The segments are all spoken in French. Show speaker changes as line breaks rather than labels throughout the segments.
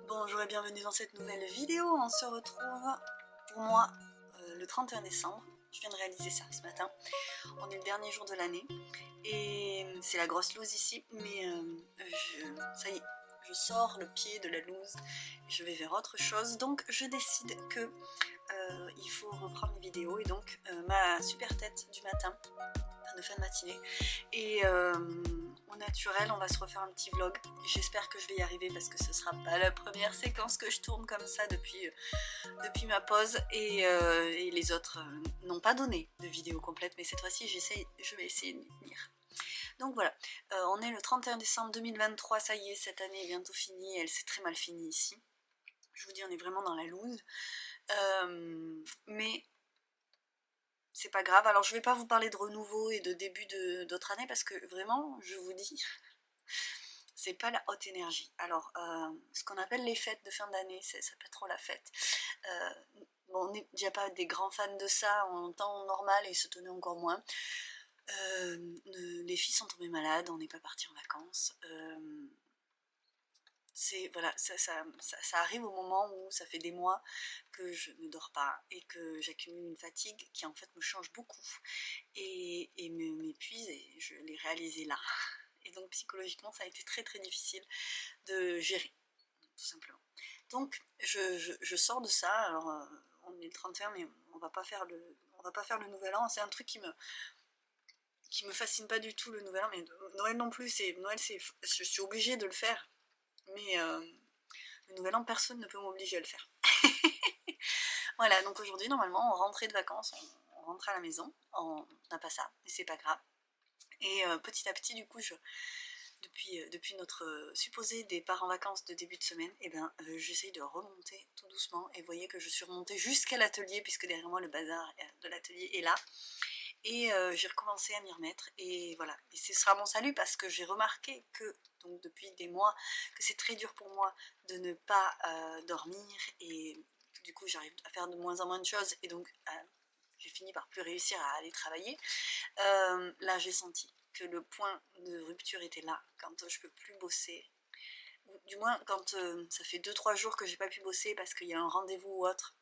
Bonjour et bienvenue dans cette nouvelle vidéo. On se retrouve pour moi le 31 décembre. Je viens de réaliser ça ce matin. On est le dernier jour de l'année et c'est la grosse loose ici, mais ça y est, je sors le pied de la loose. Je vais vers autre chose, donc je décide que il faut reprendre les vidéos et donc ma super tête du matin, de fin de matinée. Et au naturel, on va se refaire un petit vlog. J'espère que je vais y arriver parce que ce sera pas la première séquence que je tourne comme ça depuis ma pause. Et les autres n'ont pas donné de vidéo complète, mais cette fois-ci, je vais essayer de m'y tenir. Donc voilà, on est le 31 décembre 2023, ça y est, cette année est bientôt finie, elle s'est très mal finie ici. Je vous dis, on est vraiment dans la loose. Mais c'est pas grave. Alors je vais pas vous parler de renouveau et de début d'autre année parce que vraiment, je vous dis, c'est pas la haute énergie. Alors ce qu'on appelle les fêtes de fin d'année, ça peut être trop la fête. Bon, on n'est déjà pas des grands fans de ça en temps normal et se tenait encore moins. Les filles sont tombées malades, on n'est pas parti en vacances. Voilà, ça arrive au moment où ça fait des mois que je ne dors pas et que j'accumule une fatigue qui en fait me change beaucoup et m'épuise, et je l'ai réalisé là. Et donc psychologiquement ça a été très très difficile de gérer, tout simplement. Donc je sors de ça. Alors on est le 31 mais on va pas faire le nouvel an. C'est un truc qui me fascine pas du tout, le nouvel an, mais Noël non plus. Noël, je suis obligée de le faire, mais le nouvel an, personne ne peut m'obliger à le faire. Voilà, donc aujourd'hui, normalement, on rentrait de vacances, on rentrait à la maison, on n'a pas ça, mais c'est pas grave. Et petit à petit, du coup, depuis notre supposé départ en vacances de début de semaine, et ben, j'essaye de remonter tout doucement. Et vous voyez que je suis remontée jusqu'à l'atelier, puisque derrière moi, le bazar de l'atelier est là. Et j'ai recommencé à m'y remettre, et voilà. Et ce sera mon salut parce que j'ai remarqué que, donc depuis des mois, que c'est très dur pour moi de ne pas dormir, et du coup j'arrive à faire de moins en moins de choses, et donc j'ai fini par plus réussir à aller travailler. Là j'ai senti que le point de rupture était là, quand je peux plus bosser, ou du moins quand ça fait 2-3 jours que j'ai pas pu bosser parce qu'il y a un rendez-vous ou autre,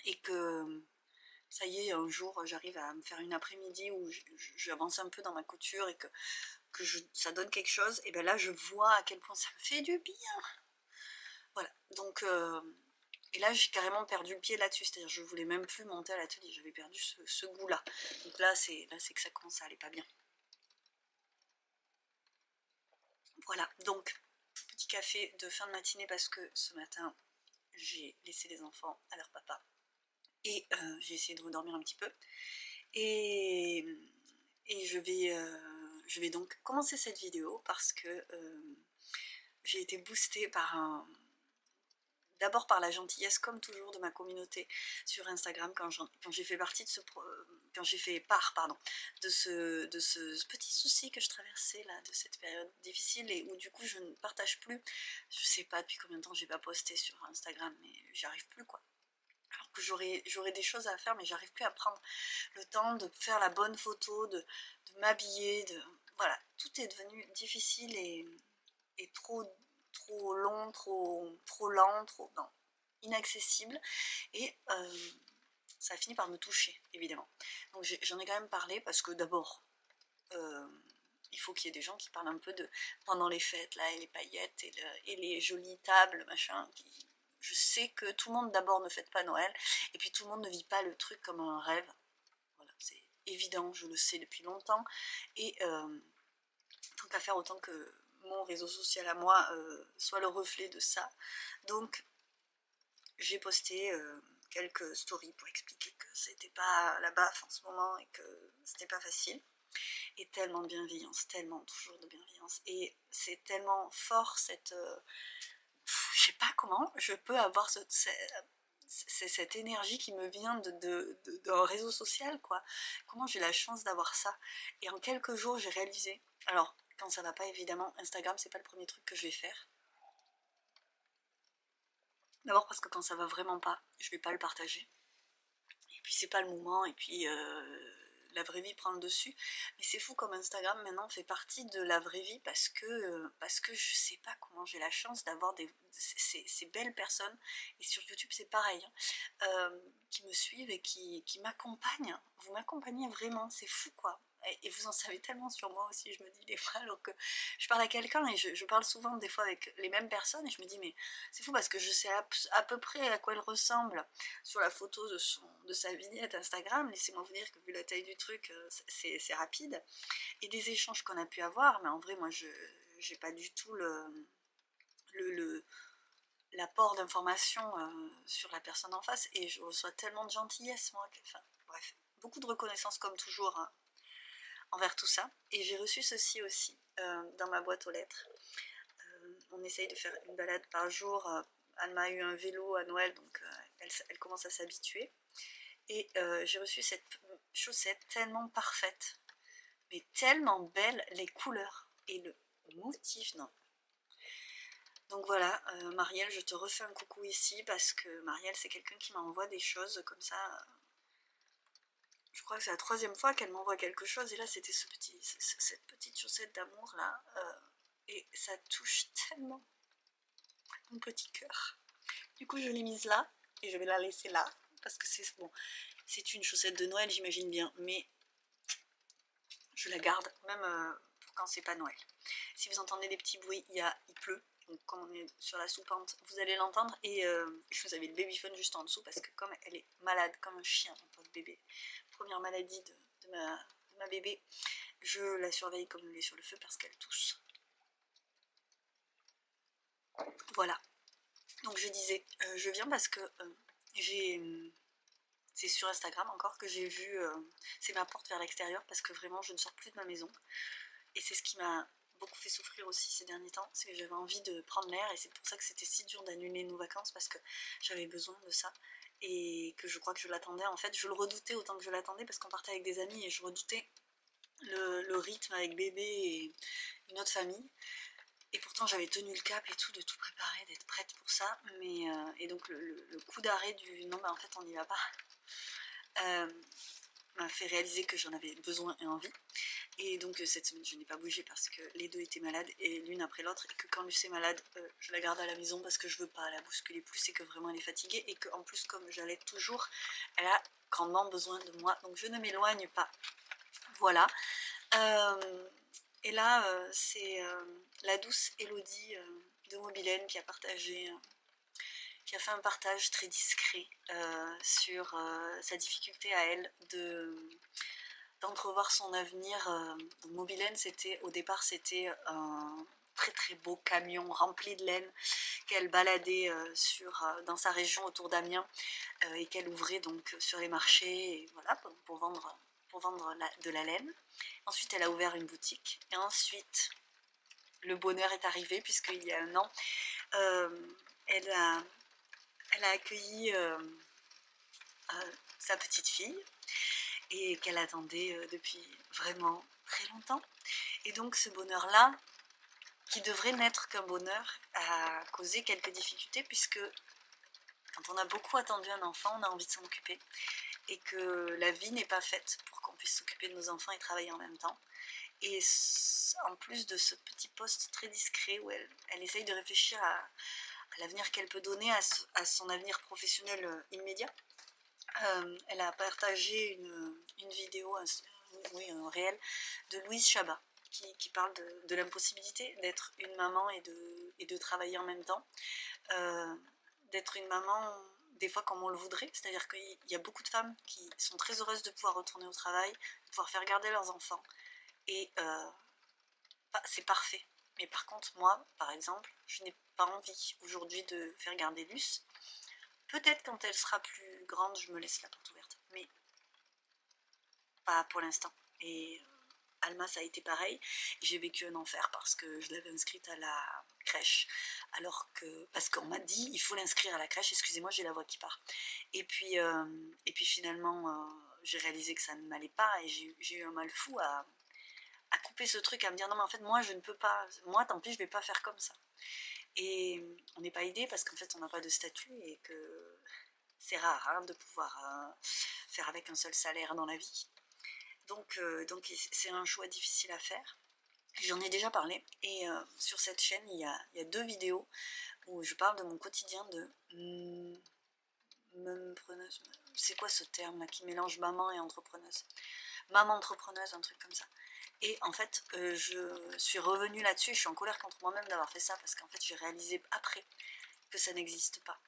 et que ça y est, un jour j'arrive à me faire une après-midi où j'avance un peu dans ma couture et ça donne quelque chose, et bien là je vois à quel point ça me fait du bien. Voilà, donc et là j'ai carrément perdu le pied là-dessus, c'est-à-dire je voulais même plus monter à l'atelier, j'avais perdu ce goût-là. Donc là c'est que ça commence à aller pas bien. Voilà, donc petit café de fin de matinée parce que ce matin j'ai laissé les enfants à leur papa et j'ai essayé de redormir un petit peu. Et, et je vais donc commencer cette vidéo parce que j'ai été boostée d'abord par la gentillesse, comme toujours, de ma communauté sur Instagram quand j'ai fait partie de quand j'ai fait part, pardon, de ce petit souci que je traversais là, de cette période difficile, et où du coup je ne partage plus. Je sais pas depuis combien de temps j'ai pas posté sur Instagram, mais j'y arrive plus, quoi. Alors que j'aurais des choses à faire, mais j'arrive plus à prendre le temps de faire la bonne photo, de m'habiller, voilà, tout est devenu difficile et trop long, trop lent, non, inaccessible, et ça a fini par me toucher, évidemment. Donc j'en ai quand même parlé parce que d'abord, euh, il faut qu'il y ait des gens qui parlent un peu de pendant les fêtes là, et les paillettes et les jolies tables, machin. Je sais que tout le monde d'abord ne fête pas Noël, et puis tout le monde ne vit pas le truc comme un rêve. Voilà, c'est évident, je le sais depuis longtemps, et tant qu'à faire, autant que mon réseau social à moi soit le reflet de ça. Donc j'ai posté quelques stories pour expliquer que c'était pas la baffe en ce moment et que c'était pas facile. Et tellement de bienveillance, tellement toujours de bienveillance. Et c'est tellement fort cette... je sais pas comment je peux avoir cette énergie qui me vient d'un réseau social, quoi. Comment j'ai la chance d'avoir ça. Et en quelques jours, j'ai réalisé... Alors, quand ça va pas, évidemment, Instagram, c'est pas le premier truc que je vais faire. D'abord parce que quand ça va vraiment pas, je vais pas le partager. Et puis c'est pas le moment, et puis la vraie vie prend le dessus. Mais c'est fou comme Instagram maintenant fait partie de la vraie vie parce que je sais pas comment j'ai la chance d'avoir ces belles personnes, et sur YouTube c'est pareil, hein, qui me suivent et qui m'accompagnent. Vous m'accompagnez vraiment, c'est fou quoi. Et vous en savez tellement sur moi aussi, je me dis des fois, alors que je parle à quelqu'un et je parle souvent des fois avec les mêmes personnes, et je me dis mais c'est fou parce que je sais à peu près à quoi elle ressemble sur la photo de sa vignette Instagram. Laissez-moi vous dire que vu la taille du truc, c'est rapide. Et des échanges qu'on a pu avoir, mais en vrai moi je j'ai pas du tout le l'apport d'informations sur la personne en face, et je reçois tellement de gentillesse moi, enfin bref, beaucoup de reconnaissance comme toujours, hein, envers tout ça. Et j'ai reçu ceci aussi dans ma boîte aux lettres. On essaye de faire une balade par jour. Anne m'a eu un vélo à Noël, donc elle commence à s'habituer. Et j'ai reçu cette chaussette tellement parfaite, mais tellement belle, les couleurs et le motif, non. Donc voilà, Marielle, je te refais un coucou ici parce que Marielle, c'est quelqu'un qui m'envoie des choses comme ça. Je crois que c'est la 3e fois qu'elle m'envoie quelque chose, et là c'était cette petite chaussette d'amour là, et ça touche tellement mon petit cœur. Du coup je l'ai mise là, et je vais la laisser là, parce que c'est bon, c'est une chaussette de Noël j'imagine bien, mais je la garde même pour quand c'est pas Noël. Si vous entendez des petits bruits, il pleut, donc comme on est sur la sous-pente, vous allez l'entendre, et je vous avais le babyphone juste en dessous, parce que comme elle est malade, comme un chien, mon pauvre bébé, première maladie de ma bébé, je la surveille comme le lait sur le feu parce qu'elle tousse. Voilà, donc je disais, je viens parce que c'est sur Instagram encore que j'ai vu, c'est ma porte vers l'extérieur, parce que vraiment je ne sors plus de ma maison, et c'est ce qui m'a beaucoup fait souffrir aussi ces derniers temps, c'est que j'avais envie de prendre l'air, et c'est pour ça que c'était si dur d'annuler nos vacances, parce que j'avais besoin de ça, et que je crois que je l'attendais en fait, je le redoutais autant que je l'attendais, parce qu'on partait avec des amis et je redoutais le rythme avec bébé et une autre famille. Et pourtant j'avais tenu le cap et tout, de tout préparer, d'être prête pour ça, mais et donc le coup d'arrêt du non mais en fait on n'y va pas, m'a fait réaliser que j'en avais besoin et envie. Et donc cette semaine je n'ai pas bougé parce que les deux étaient malades, et l'une après l'autre, et que quand Luce est malade, je la garde à la maison parce que je veux pas la bousculer plus, et que vraiment elle est fatiguée, et qu'en plus comme j'allais toujours, elle a grandement besoin de moi, donc je ne m'éloigne pas. Voilà. Et là c'est la douce Elodie de Mobilène qui a partagé, qui a fait un partage très discret sur sa difficulté à elle d'entrevoir son avenir. Donc Mobilène, au départ c'était un très très beau camion rempli de laine qu'elle baladait dans sa région autour d'Amiens, et qu'elle ouvrait donc sur les marchés, et voilà, pour vendre de la laine. Ensuite elle a ouvert une boutique, et ensuite le bonheur est arrivé, puisqu'il y a un an elle a accueilli sa petite fille, et qu'elle attendait depuis vraiment très longtemps. Et donc ce bonheur-là, qui devrait n'être qu'un bonheur, a causé quelques difficultés, puisque quand on a beaucoup attendu un enfant, on a envie de s'en occuper, et que la vie n'est pas faite pour qu'on puisse s'occuper de nos enfants et travailler en même temps. Et en plus de ce petit post très discret où elle essaye de réfléchir à l'avenir qu'elle peut donner à son avenir professionnel immédiat, elle a partagé une vidéo, un réel de Louise Chabat, qui parle de l'impossibilité d'être une maman et de travailler en même temps, d'être une maman des fois comme on le voudrait, c'est-à-dire qu'il y a beaucoup de femmes qui sont très heureuses de pouvoir retourner au travail, de pouvoir faire garder leurs enfants, et c'est parfait. Mais par contre moi, par exemple, je n'ai pas envie aujourd'hui de faire garder Luce. Peut-être quand elle sera plus grande, je me laisse la porte ouverte, mais pas pour l'instant. Et Alma, ça a été pareil. J'ai vécu un enfer parce que je l'avais inscrite à la crèche, parce qu'on m'a dit il faut l'inscrire à la crèche. Excusez-moi, j'ai la voix qui part. Et puis finalement, j'ai réalisé que ça ne m'allait pas, et j'ai eu un mal fou à couper ce truc, à me dire non mais en fait moi je ne peux pas, moi tant pis je vais pas faire comme ça. Et on n'est pas aidé parce qu'en fait on n'a pas de statut, et que c'est rare hein, de pouvoir faire avec un seul salaire dans la vie. Donc c'est un choix difficile à faire. J'en ai déjà parlé, et sur cette chaîne, il y a 2 vidéos où je parle de mon quotidien de preneuse. C'est quoi ce terme là qui mélange maman et entrepreneuse? Maman entrepreneuse, un truc comme ça. Et en fait, je suis revenue là-dessus, je suis en colère contre moi-même d'avoir fait ça, parce qu'en fait, j'ai réalisé après que ça n'existe pas.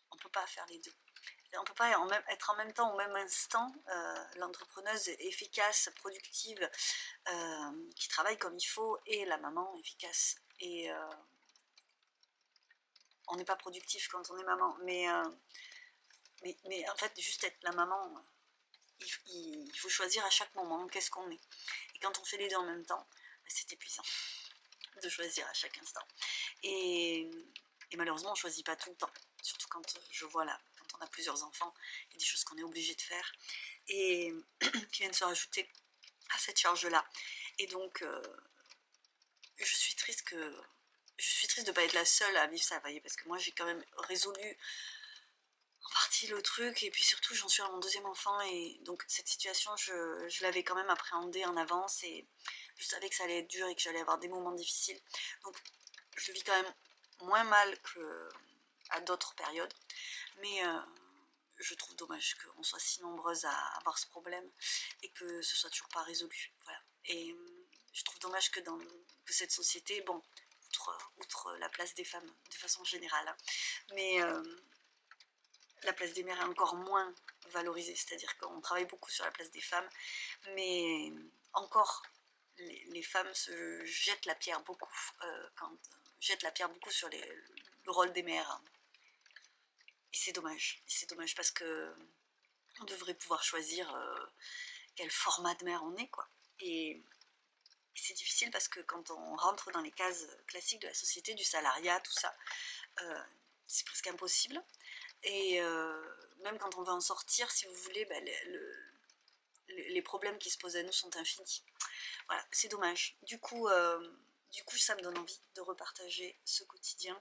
On ne peut pas faire les deux. On ne peut pas être en même temps, au même instant, l'entrepreneuse efficace, productive, qui travaille comme il faut, et la maman efficace. Et on n'est pas productif quand on est maman, mais en fait, juste être la maman, il faut choisir à chaque moment qu'est-ce qu'on est. Et quand on fait les deux en même temps, c'est épuisant de choisir à chaque instant. Et malheureusement, on ne choisit pas tout le temps. Surtout quand je vois là, quand on a plusieurs enfants, il y a des choses qu'on est obligé de faire et qui viennent se rajouter à cette charge-là. Et donc, je suis triste de ne pas être la seule à vivre ça, vous voyez, parce que moi, j'ai quand même résolu en partie le truc, et puis surtout, j'en suis à mon 2e enfant, et donc cette situation, je l'avais quand même appréhendée en avance, et je savais que ça allait être dur et que j'allais avoir des moments difficiles. Donc, je le vis quand même moins mal qu'à d'autres périodes, mais je trouve dommage qu'on soit si nombreuses à avoir ce problème et que ce soit toujours pas résolu. Voilà. Et je trouve dommage que cette société, bon, outre la place des femmes de façon générale, hein, mais la place des mères est encore moins valorisée, c'est-à-dire qu'on travaille beaucoup sur la place des femmes, mais encore les femmes se jettent la pierre beaucoup, jettent la pierre beaucoup sur le rôle des mères. Et c'est dommage parce que on devrait pouvoir choisir quel format de mère on est, quoi. Et c'est difficile parce que quand on rentre dans les cases classiques de la société, du salariat, tout ça, c'est presque impossible. Et même quand on veut en sortir, si vous voulez, ben, les problèmes qui se posent à nous sont infinis. Voilà, c'est dommage. Du coup, ça me donne envie de repartager ce quotidien,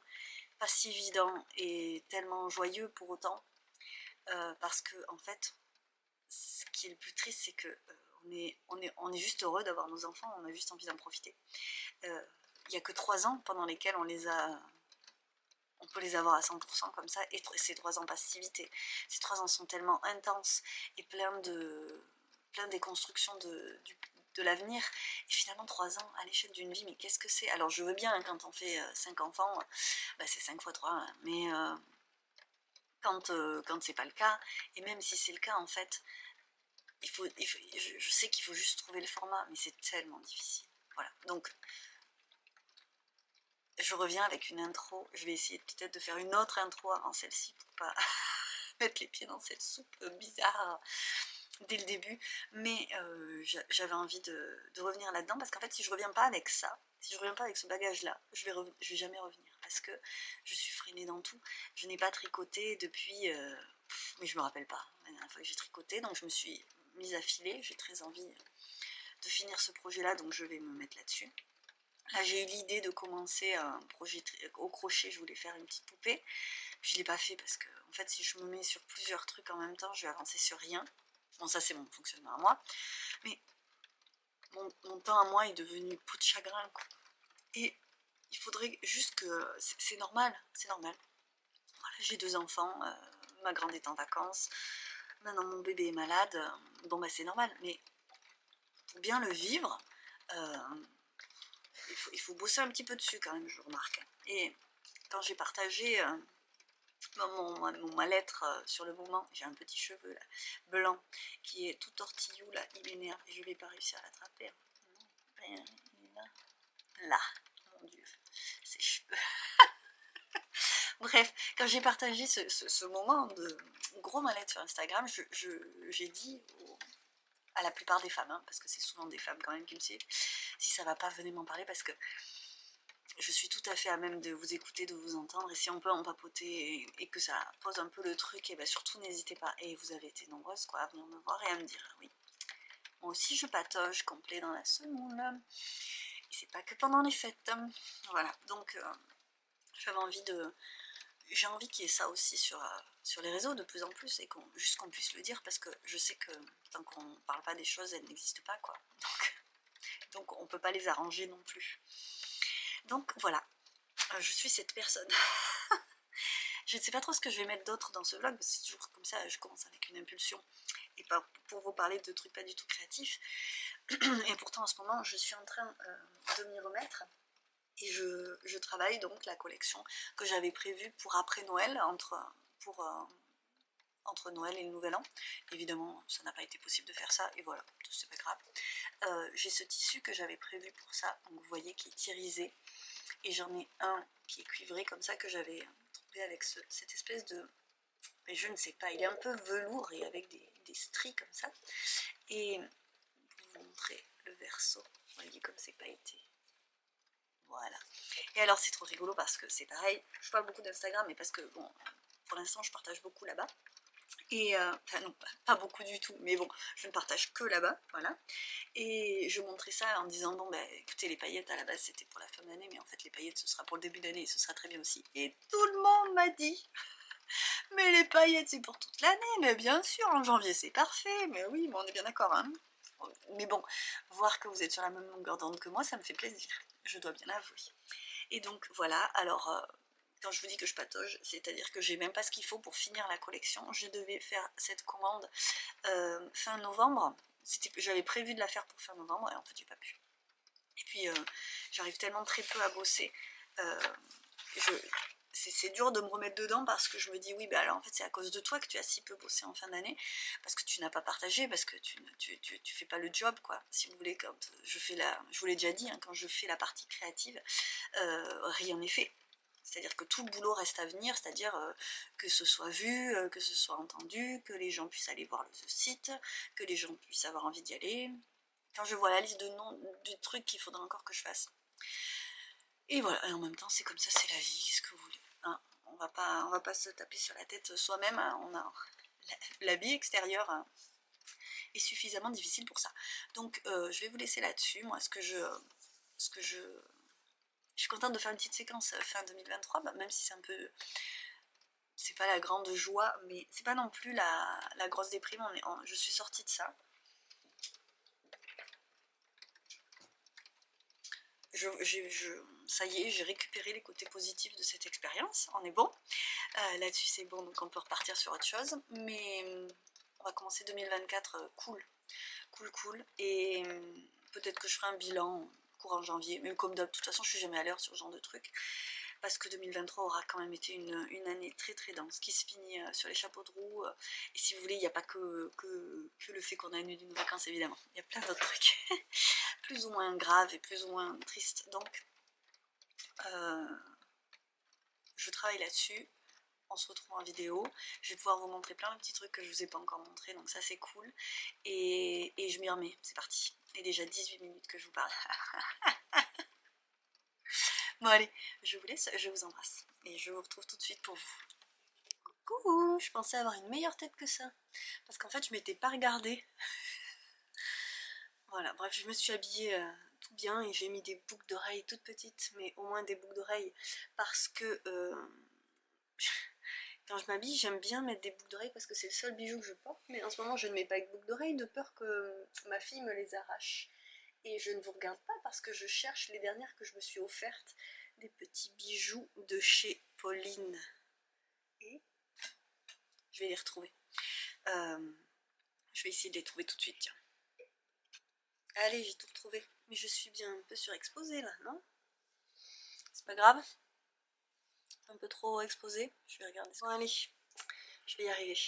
pas si évident et tellement joyeux pour autant, parce que en fait, ce qui est le plus triste, c'est que on est juste heureux d'avoir nos enfants, on a juste envie d'en profiter. Il n'y a que 3 ans pendant lesquels on peut les avoir à 100% comme ça, et ces 3 ans passent si vite. Ces 3 ans sont tellement intenses et plein de déconstruction de l'avenir, et finalement 3 ans à l'échelle d'une vie, mais qu'est-ce que c'est? Alors je veux bien, hein, quand on fait 5 enfants, bah c'est 5 fois 3, hein, mais quand c'est pas le cas, et même si c'est le cas, en fait, je sais qu'il faut juste trouver le format, mais c'est tellement difficile. Voilà, donc je reviens avec une intro. Je vais essayer peut-être de faire une autre intro avant celle-ci pour pas mettre les pieds dans cette soupe bizarre dès le début, mais j'avais envie de revenir là-dedans, parce qu'en fait, si je reviens pas avec ça, si je reviens pas avec ce bagage-là, je vais jamais revenir, parce que je suis freinée dans tout. Je n'ai pas tricoté depuis, mais je me rappelle pas la dernière fois que j'ai tricoté, donc je me suis mise à filer. J'ai très envie de finir ce projet-là, donc je vais me mettre là-dessus. Là, j'ai eu l'idée de commencer un projet au crochet. Je voulais faire une petite poupée, puis je l'ai pas fait parce que, en fait, si je me mets sur plusieurs trucs en même temps, je vais avancer sur rien. Bon, ça c'est mon fonctionnement à moi, mais mon temps à moi est devenu peau de chagrin, quoi. Et il faudrait juste que... C'est normal, c'est normal. Voilà, j'ai 2 enfants, ma grande est en vacances, maintenant mon bébé est malade, bon bah c'est normal, mais pour bien le vivre, il faut bosser un petit peu dessus quand même, je remarque. Et quand j'ai partagé ma lettre sur le moment, j'ai un petit cheveu là, blanc, qui est tout tortillou là, il m'énerve et je vais pas réussir à l'attraper. Il est là. Là, mon dieu, ses cheveux. Bref, quand j'ai partagé ce moment de gros mal-être sur Instagram, j'ai dit à la plupart des femmes, hein, parce que c'est souvent des femmes quand même qui me suivent, si ça va pas, venez m'en parler, parce que je suis tout à fait à même de vous écouter, de vous entendre, et si on peut en papoter et que ça pose un peu le truc, et bien surtout n'hésitez pas. Et vous avez été nombreuses, quoi, à venir me voir et à me dire, oui, moi aussi je patauge complet dans la semoule, et c'est pas que pendant les fêtes. Voilà, donc j'avais envie j'ai envie qu'il y ait ça aussi sur les réseaux de plus en plus, et juste qu'on puisse le dire, parce que je sais que tant qu'on ne parle pas des choses, elles n'existent pas, quoi. Donc on ne peut pas les arranger non plus. Donc voilà, je suis cette personne. Je ne sais pas trop ce que je vais mettre d'autre dans ce vlog, parce que c'est toujours comme ça, je commence avec une impulsion, et pas pour vous parler de trucs pas du tout créatifs. Et pourtant en ce moment, je suis en train de m'y remettre. Et je travaille donc la collection que j'avais prévue pour après Noël, entre Noël et le Nouvel An. Évidemment, ça n'a pas été possible de faire ça, et voilà, c'est pas grave. J'ai ce tissu que j'avais prévu pour ça, donc vous voyez, qui est irisé. Et j'en ai un qui est cuivré comme ça, que j'avais trouvé avec cette espèce de... Mais je ne sais pas, il est un peu velours et avec des stries comme ça. Et pour vous montrer le verso, vous voyez comme c'est pailleté. Voilà. Et alors c'est trop rigolo parce que c'est pareil, je parle beaucoup d'Instagram, mais parce que bon, pour l'instant je partage beaucoup là-bas. Et enfin non, pas beaucoup du tout, mais bon, je ne partage que là-bas, voilà. Et je montrais ça en disant, bon bah écoutez, les paillettes à la base c'était pour la fin d'année, mais en fait les paillettes ce sera pour le début d'année et ce sera très bien aussi. Et tout le monde m'a dit, mais les paillettes c'est pour toute l'année, mais bien sûr, en janvier c'est parfait, mais oui, mais on est bien d'accord, hein. Mais bon, voir que vous êtes sur la même longueur d'onde que moi, ça me fait plaisir, je dois bien avouer. Et donc voilà, alors quand je vous dis que je patauge, c'est-à-dire que j'ai même pas ce qu'il faut pour finir la collection. Je devais faire cette commande fin novembre, j'avais prévu de la faire pour fin novembre, et en fait j'ai pas pu. Et puis j'arrive tellement très peu à bosser, c'est dur de me remettre dedans, parce que je me dis oui, bah alors en fait c'est à cause de toi que tu as si peu bossé en fin d'année, parce que tu n'as pas partagé, parce que tu fais pas le job, quoi. Si vous voulez, quand je vous l'ai déjà dit, hein, quand je fais la partie créative, rien n'est fait. C'est-à-dire que tout le boulot reste à venir, c'est-à-dire que ce soit vu, que ce soit entendu, que les gens puissent aller voir le site, que les gens puissent avoir envie d'y aller. Quand je vois la liste de noms, de trucs qu'il faudra encore que je fasse. Et voilà, et en même temps c'est comme ça, c'est la vie, qu'est-ce que vous voulez, hein. On va pas se taper sur la tête soi-même, hein. La vie extérieure, hein, est suffisamment difficile pour ça. Donc je vais vous laisser là-dessus. Moi je suis contente de faire une petite séquence fin 2023, bah, même si c'est un peu... C'est pas la grande joie, mais c'est pas non plus la grosse déprime, je suis sortie de ça. Ça y est, j'ai récupéré les côtés positifs de cette expérience, on est bon. Là-dessus c'est bon, donc on peut repartir sur autre chose. Mais on va commencer 2024 cool. Et peut-être que je ferai un bilan courant janvier, mais comme d'hab, de toute façon je suis jamais à l'heure sur ce genre de trucs, parce que 2023 aura quand même été une année très très dense, qui se finit sur les chapeaux de roue, et si vous voulez, il n'y a pas que le fait qu'on a annulé une vacances, évidemment, il y a plein d'autres trucs, plus ou moins graves et plus ou moins tristes, donc je travaille là-dessus. On se retrouve en vidéo, je vais pouvoir vous montrer plein de petits trucs que je vous ai pas encore montré, donc ça c'est cool, et je m'y remets, c'est parti. Et déjà 18 minutes que je vous parle. Bon allez, je vous laisse, je vous embrasse, et je vous retrouve tout de suite pour vous. Coucou, je pensais avoir une meilleure tête que ça, parce qu'en fait je m'étais pas regardée. Voilà, bref, je me suis habillée tout bien, et j'ai mis des boucles d'oreilles toutes petites, mais au moins des boucles d'oreilles, parce que... quand je m'habille, j'aime bien mettre des boucles d'oreilles parce que c'est le seul bijou que je porte, mais en ce moment je ne mets pas de boucles d'oreilles de peur que ma fille me les arrache. Et je ne vous regarde pas parce que je cherche les dernières que je me suis offertes, des petits bijoux de chez Pauline. Et je vais les retrouver. Je vais essayer de les trouver tout de suite, tiens. Allez, j'ai tout retrouvé. Mais je suis bien un peu surexposée là, non? C'est pas grave? Un peu trop exposée? Je vais regarder. Bon allez, je vais y arriver.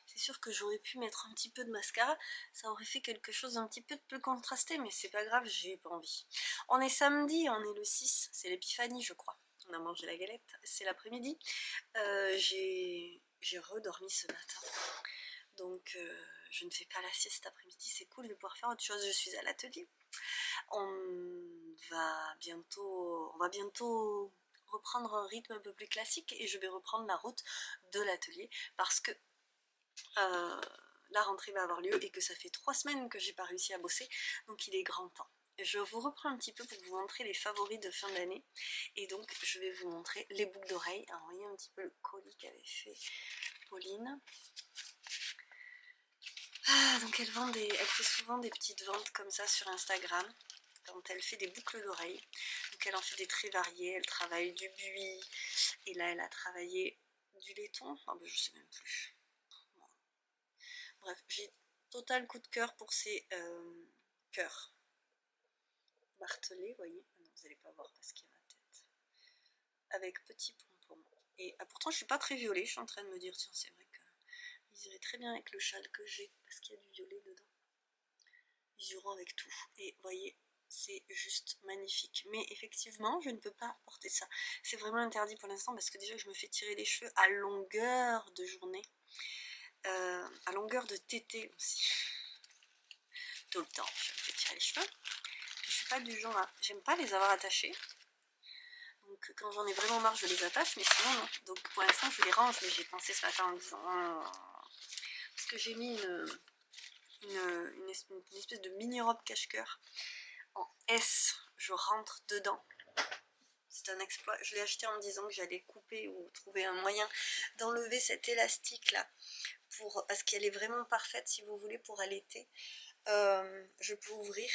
C'est sûr que j'aurais pu mettre un petit peu de mascara, ça aurait fait quelque chose d'un petit peu plus contrasté, mais c'est pas grave, j'ai pas envie. On est samedi, on est le 6, c'est l'épiphanie je crois. On a mangé la galette, c'est l'après-midi. J'ai redormi ce matin, donc je ne fais pas la sieste après-midi, c'est cool de pouvoir faire autre chose. Je suis à l'atelier. On va bientôt reprendre un rythme un peu plus classique, et je vais reprendre la route de l'atelier parce que la rentrée va avoir lieu et que ça fait 3 semaines que j'ai pas réussi à bosser, donc il est grand temps. je vous reprends un petit peu pour vous montrer les favoris de fin d'année. Et donc je vais vous montrer les boucles d'oreilles. Alors vous voyez un petit peu le colis qu'avait fait Pauline. Donc elle fait souvent des petites ventes comme ça sur Instagram. Quand elle fait des boucles d'oreilles. Donc elle en fait des très variés. Elle travaille du buis. Et là elle a travaillé du laiton. Oh, ben, je sais même plus. Bon. Bref, j'ai total coup de cœur pour ces cœurs. Martelé, vous voyez, ah non, vous n'allez pas voir parce qu'il y a ma tête, avec petits pompons. Et pourtant je suis pas très violet, je suis en train de me dire, tiens c'est vrai qu'ils iraient très bien avec le châle que j'ai, parce qu'il y a du violet dedans. Ils iront avec tout, et vous voyez, c'est juste magnifique. Mais effectivement, je ne peux pas porter ça. C'est vraiment interdit pour l'instant, parce que déjà je me fais tirer les cheveux à longueur de journée, à longueur de tété aussi. Tout le temps, je me fais tirer les cheveux. Je suis pas du genre à... J'aime pas les avoir attachés. Donc quand j'en ai vraiment marre, je les attache, mais sinon non. Donc pour l'instant, je les range, mais j'ai pensé ce matin en me disant... Parce que j'ai mis une espèce de mini-robe cache-cœur en S. Je rentre dedans. C'est un exploit. Je l'ai acheté en me disant que j'allais couper ou trouver un moyen d'enlever cet élastique là. Parce qu'elle est vraiment parfaite, si vous voulez, pour allaiter. Je peux ouvrir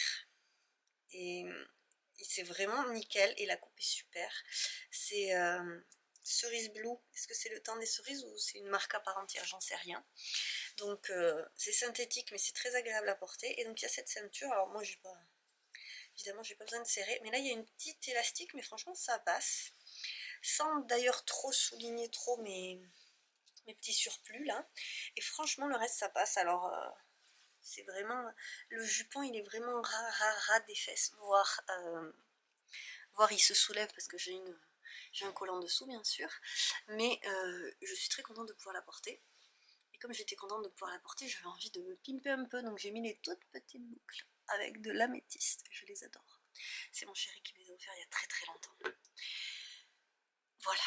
et c'est vraiment nickel et la coupe est super. C'est Cerise Blue. Est-ce que c'est le temps des cerises ou c'est une marque à part entière? J'en sais rien. Donc c'est synthétique mais c'est très agréable à porter. Et donc il y a cette ceinture. Alors moi j'ai pas... Évidemment j'ai pas besoin de serrer. Mais là il y a une petite élastique mais franchement ça passe. Sans d'ailleurs trop souligner trop mes petits surplus là. Et franchement le reste ça passe. Alors... c'est vraiment... Le jupon il est vraiment ras des fesses. Voire il se soulève parce que j'ai un collant dessous bien sûr. Mais je suis très contente de pouvoir la porter. Et comme j'étais contente de pouvoir la porter, j'avais envie de me pimper un peu. Donc j'ai mis les toutes petites boucles avec de l'améthyste. Je les adore. C'est mon chéri qui me les a offerts il y a très très longtemps. Voilà.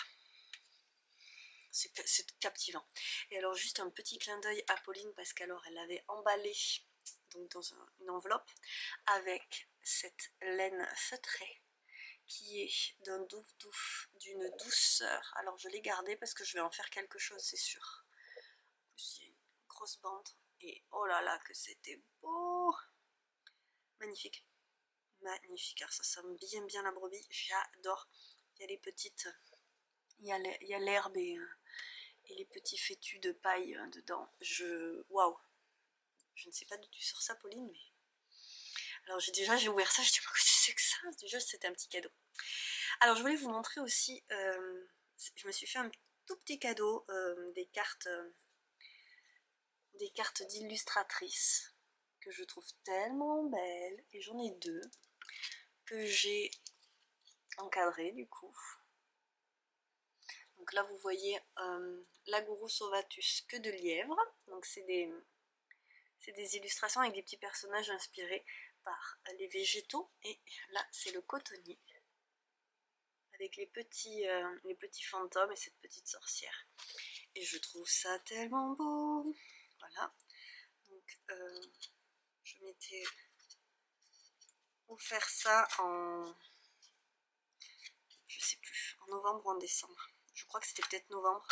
C'est captivant. Et alors juste un petit clin d'œil à Pauline parce qu'alors elle l'avait emballé donc dans une enveloppe avec cette laine feutrée qui est d'une douceur. Alors je l'ai gardée parce que je vais en faire quelque chose, c'est sûr. En plus il y a une grosse bande et oh là là que c'était beau. Magnifique. Magnifique. Alors ça sent bien la brebis, j'adore. Il y a les petites... Il y a l'herbe et les petits fétus de paille dedans. Waouh. Je ne sais pas d'où tu sors ça, Pauline, mais... Alors j'ai ouvert ça, je dis, qu'est-ce que c'est que ça? Déjà, c'était un petit cadeau. Alors, je voulais vous montrer aussi, je me suis fait un tout petit cadeau, des cartes d'illustratrices, que je trouve tellement belles, et j'en ai deux, que j'ai encadrées, du coup. Donc là, vous voyez l'Agorus ovatus, queue de lièvre, donc c'est des illustrations avec des petits personnages inspirés par les végétaux. Et là, c'est le cotonnier, avec les petits fantômes et cette petite sorcière. Et je trouve ça tellement beau. Voilà. Donc, je m'étais offert ça en... je sais plus, en novembre ou en décembre. Je crois que c'était peut-être novembre.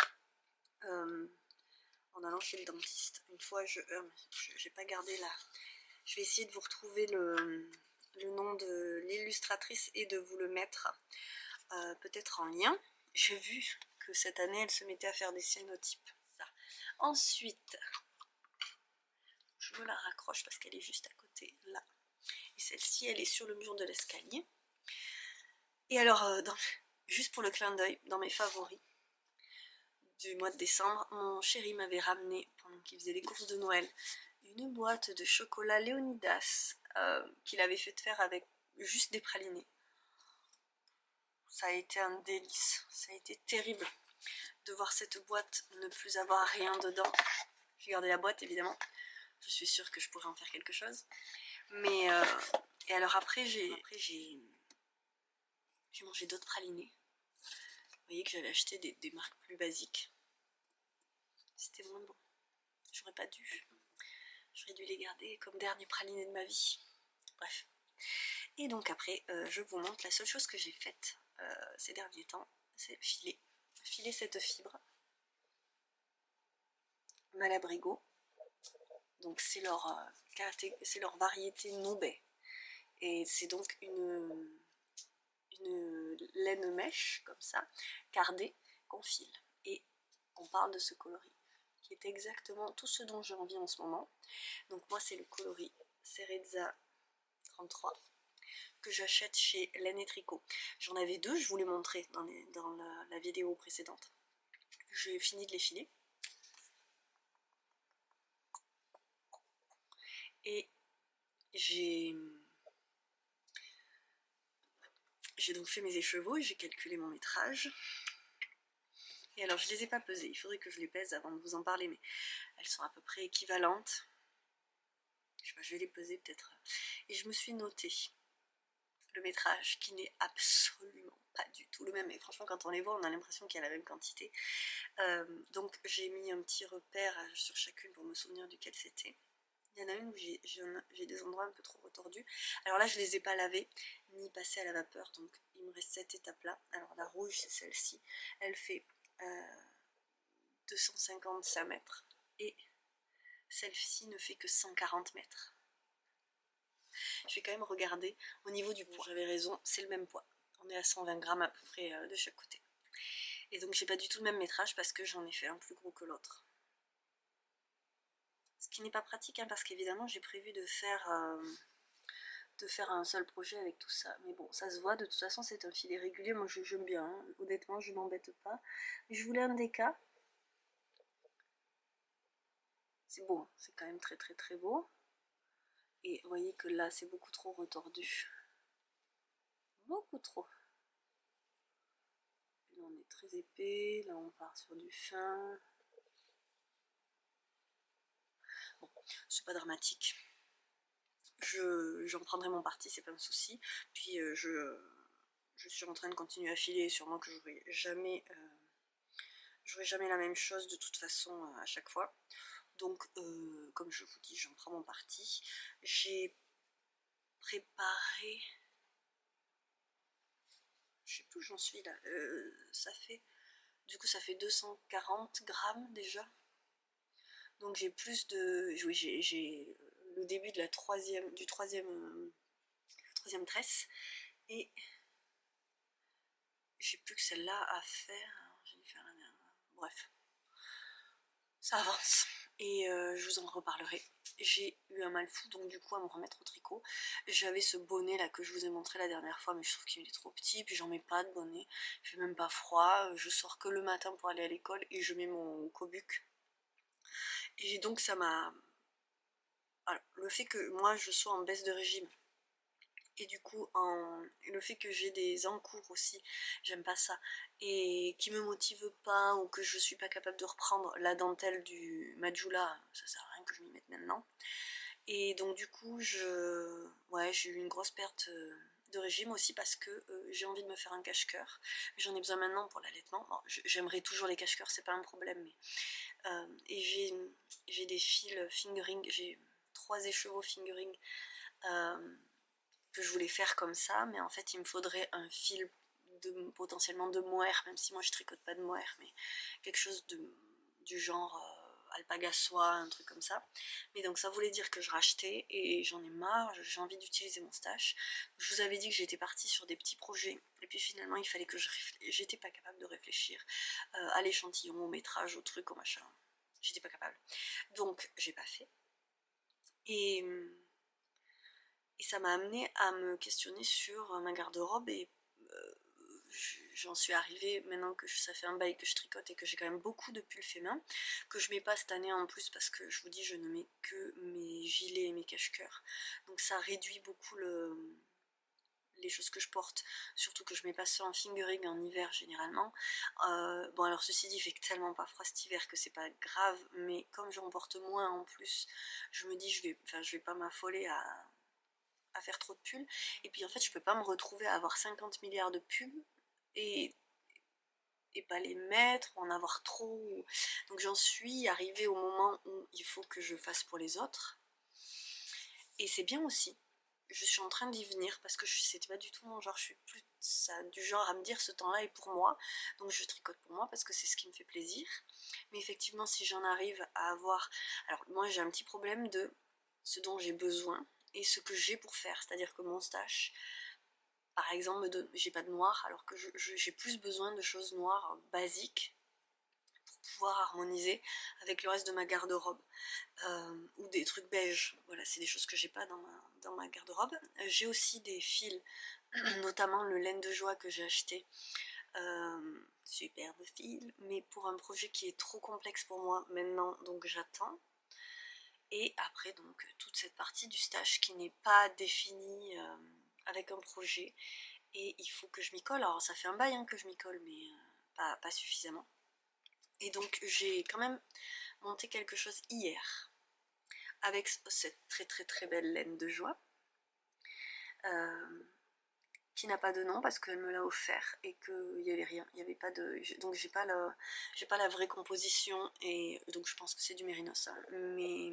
En allant chez le dentiste. Une fois, j'ai pas gardé là. Je vais essayer de vous retrouver le nom de l'illustratrice et de vous le mettre peut-être en lien. J'ai vu que cette année, elle se mettait à faire des cyanotypes. Ça. Ensuite, je me la raccroche parce qu'elle est juste à côté, là. Et celle-ci, elle est sur le mur de l'escalier. Et alors, juste pour le clin d'œil, dans mes favoris du mois de décembre, mon chéri m'avait ramené, pendant qu'il faisait les courses de Noël, une boîte de chocolat Léonidas qu'il avait fait faire avec juste des pralinés. Ça a été un délice, ça a été terrible de voir cette boîte ne plus avoir rien dedans. J'ai gardé la boîte évidemment, je suis sûre que je pourrais en faire quelque chose. Mais et alors après j'ai mangé d'autres pralinés. Vous voyez que j'avais acheté des marques plus basiques. C'était moins bon. J'aurais pas dû. J'aurais dû les garder comme dernier praliné de ma vie. Bref. Et donc après, je vous montre la seule chose que j'ai faite ces derniers temps, c'est filer cette fibre Malabrigo. Donc c'est leur variété Nobay. Et c'est donc une laine mèche, comme ça, cardée, qu'on file. Et on parle de ce coloris, qui est exactement tout ce dont j'ai envie en ce moment. Donc moi c'est le coloris Cereza 33, que j'achète chez Laine et Tricot. J'en avais deux, je vous les montrais dans la vidéo précédente. J'ai fini de les filer. Et j'ai donc fait mes écheveaux et j'ai calculé mon métrage. Et alors je les ai pas pesées, il faudrait que je les pèse avant de vous en parler, mais elles sont à peu près équivalentes. Je sais pas, je vais les peser peut-être. Et je me suis noté le métrage qui n'est absolument pas du tout le même. Et franchement, quand on les voit, on a l'impression qu'il y a la même quantité. Donc j'ai mis un petit repère sur chacune pour me souvenir duquel c'était. Il y en a une où j'ai des endroits un peu trop retordus. Alors là, je les ai pas lavés, ni passés à la vapeur, donc il me reste cette étape-là. Alors la rouge, c'est celle-ci. Elle fait 255 mètres. Et celle-ci ne fait que 140 mètres. Je vais quand même regarder au niveau du poids. J'avais raison, c'est le même poids. On est à 120 grammes à peu près de chaque côté. Et donc j'ai pas du tout le même métrage parce que j'en ai fait un plus gros que l'autre. Ce qui n'est pas pratique, hein, parce qu'évidemment j'ai prévu de faire un seul projet avec tout ça. Mais bon, ça se voit, de toute façon c'est un filet régulier, moi j'aime bien, hein. Honnêtement je m'embête pas. Mais je voulais un déca. C'est beau, hein. C'est quand même très très très beau. Et vous voyez que là c'est beaucoup trop retordu. Beaucoup trop. Là on est très épais, là on part sur du fin. Bon, c'est pas dramatique. J'en prendrai mon parti, c'est pas un souci. Puis je suis en train de continuer à filer, sûrement que j'aurai jamais la même chose de toute façon à chaque fois. Donc comme je vous dis, j'en prends mon parti. J'ai préparé, je sais plus où j'en suis là, ça fait 240 grammes déjà. Donc j'ai plus de, oui, j'ai le début de du troisième tresse, et j'ai plus que celle-là à faire. J'ai dû faire la dernière. Bref, ça avance et je vous en reparlerai. J'ai eu un mal fou, donc du coup à me remettre au tricot. J'avais ce bonnet là que je vous ai montré la dernière fois, mais je trouve qu'il est trop petit, puis j'en mets pas de bonnet, il fait même pas froid, je sors que le matin pour aller à l'école et je mets mon cobuc. Et donc ça m'a... Alors, le fait que moi je sois en baisse de régime, et du coup le fait que j'ai des encours aussi, j'aime pas ça, et qui me motive pas, ou que je suis pas capable de reprendre la dentelle du Majula, ça sert à rien que je m'y mette maintenant. Et donc du coup j'ai eu une grosse perte de régime aussi, parce que j'ai envie de me faire un cache-cœur. J'en ai besoin maintenant pour l'allaitement. Bon, j'aimerais toujours les cache-cœurs, c'est pas un problème, mais et j'ai des fils fingering, j'ai 3 écheveaux fingering que je voulais faire comme ça, mais en fait il me faudrait un fil potentiellement de mohair, même si moi je tricote pas de mohair, mais quelque chose du genre alpaga soie, un truc comme ça. Mais donc ça voulait dire que je rachetais, et j'en ai marre, j'ai envie d'utiliser mon stash. Je vous avais dit que j'étais partie sur des petits projets, et puis finalement il fallait que j'étais pas capable de réfléchir à l'échantillon, au métrage, au truc, au machin. J'étais pas capable. Donc j'ai pas fait. Et ça m'a amené à me questionner sur ma garde-robe, et j'en suis arrivée, maintenant que ça fait un bail que je tricote et que j'ai quand même beaucoup de pulls faits main, que je mets pas cette année en plus, parce que je vous dis, je ne mets que mes gilets et mes cache-cœurs. Donc ça réduit beaucoup les choses que je porte, surtout que je mets pas ça en fingering en hiver généralement. Bon, alors ceci dit, il fait tellement pas froid cet hiver que c'est pas grave, mais comme j'en porte moins en plus, je me dis je vais pas m'affoler à faire trop de pulls. Et puis en fait je peux pas me retrouver à avoir 50 milliards de pulls et pas les mettre, ou en avoir trop. Donc j'en suis arrivée au moment où il faut que je fasse pour les autres, et c'est bien aussi, je suis en train d'y venir parce que c'était pas du tout mon genre, je suis plus ça, du genre à me dire ce temps-là est pour moi, donc je tricote pour moi parce que c'est ce qui me fait plaisir. Mais effectivement, si j'en arrive à avoir... Alors moi j'ai un petit problème de ce dont j'ai besoin et ce que j'ai pour faire, c'est-à-dire que mon stash, par exemple, j'ai pas de noir alors que j'ai plus besoin de choses noires basiques pour pouvoir harmoniser avec le reste de ma garde-robe. Ou des trucs beige, voilà, c'est des choses que j'ai pas dans ma garde-robe. J'ai aussi des fils, notamment le laine de joie que j'ai acheté, superbe fil, mais pour un projet qui est trop complexe pour moi maintenant, donc j'attends. Et après donc toute cette partie du stage qui n'est pas définie avec un projet, et il faut que je m'y colle. Alors ça fait un bail hein, que je m'y colle, mais pas suffisamment. Et donc j'ai quand même monté quelque chose hier avec cette très belle laine de joie qui n'a pas de nom parce qu'elle me l'a offert et qu'il n'y avait rien, il y avait pas de... Donc j'ai pas la vraie composition, et donc je pense que c'est du mérinos, hein, mais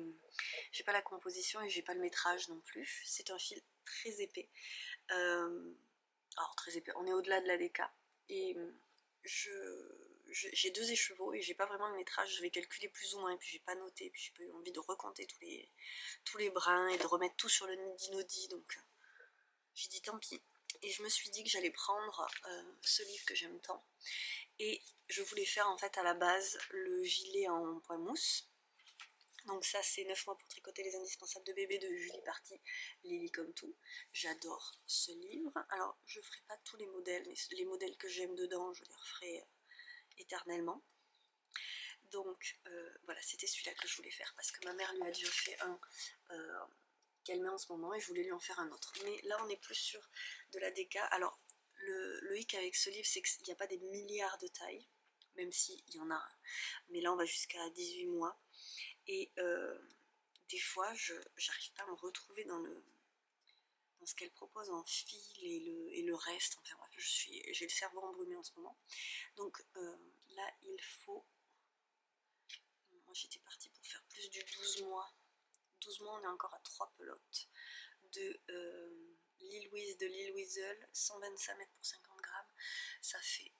j'ai pas la composition et j'ai pas le métrage non plus. C'est un fil très épais. Alors très épais, on est au-delà de la DK, et j'ai 2 écheveaux et j'ai pas vraiment le métrage, je vais calculer plus ou moins, et puis j'ai pas noté, et puis j'ai pas eu envie de recompter tous les brins et de remettre tout sur le Noddy, donc j'ai dit tant pis. Et je me suis dit que j'allais prendre ce livre que j'aime tant, et je voulais faire en fait à la base le gilet en point mousse. Donc ça c'est 9 mois pour tricoter les indispensables de bébé de Julie Party, Lily comme tout. J'adore ce livre. Alors je ferai pas tous les modèles, mais les modèles que j'aime dedans je les referai éternellement. Donc voilà, c'était celui-là que je voulais faire parce que ma mère lui a déjà fait un qu'elle met en ce moment et je voulais lui en faire un autre. Mais là on est plus sur de la DK. Alors le hic avec ce livre c'est qu'il n'y a pas des milliards de tailles, même s'il y en a, mais là on va jusqu'à 18 mois. Et des fois, j'arrive pas à me retrouver dans ce qu'elle propose en fil et le reste. Enfin bref, j'ai le cerveau embrumé en ce moment. Donc là, il faut... Moi, j'étais partie pour faire plus du 12 mois. 12 mois, on est encore à 3 pelotes de Lil Louise de Lil Weasel, 125 mètres pour 50 grammes. Ça fait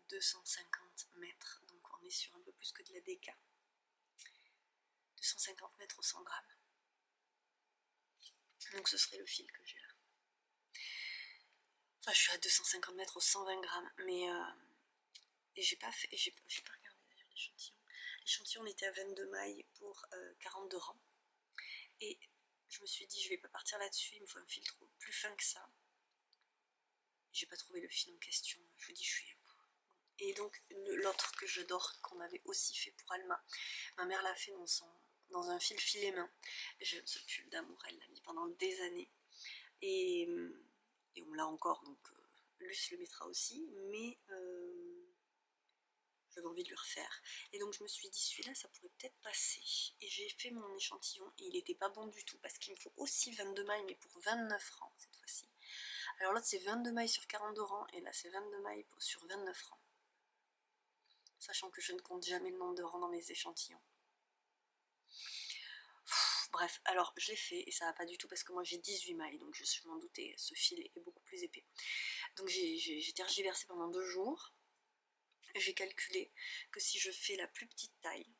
250 mètres, donc on est sur un peu plus que de la DK. 250 mètres au 100 grammes. Donc ce serait le fil que j'ai là. Enfin, je suis à 250 mètres au 120 grammes, mais et j'ai pas regardé d'ailleurs l'échantillon. L'échantillon était à 22 mailles pour 42 rangs. Et je me suis dit, je vais pas partir là-dessus, il me faut un fil plus fin que ça. J'ai pas trouvé le fil en question. Je vous dis, je suis... Et donc, l'autre que j'adore, qu'on avait aussi fait pour Alma, ma mère l'a fait dans un fil filet main. J'aime ce pull d'amour, elle l'a mis pendant des années. Et on l'a encore, donc Luce le mettra aussi, mais j'avais envie de le refaire. Et donc je me suis dit, celui-là, ça pourrait peut-être passer. Et j'ai fait mon échantillon, et il n'était pas bon du tout, parce qu'il me faut aussi 22 mailles, mais pour 29 rangs cette fois-ci. Alors l'autre, c'est 22 mailles sur 42 rangs, et là, c'est 22 mailles sur 29 rangs. Sachant que je ne compte jamais le nombre de rangs dans mes échantillons. Bref, alors je l'ai fait et ça va pas du tout parce que moi j'ai 18 mailles, donc je m'en doutais, ce fil est beaucoup plus épais. Donc j'ai tergiversé pendant 2 jours. J'ai calculé que si je fais la plus petite taille,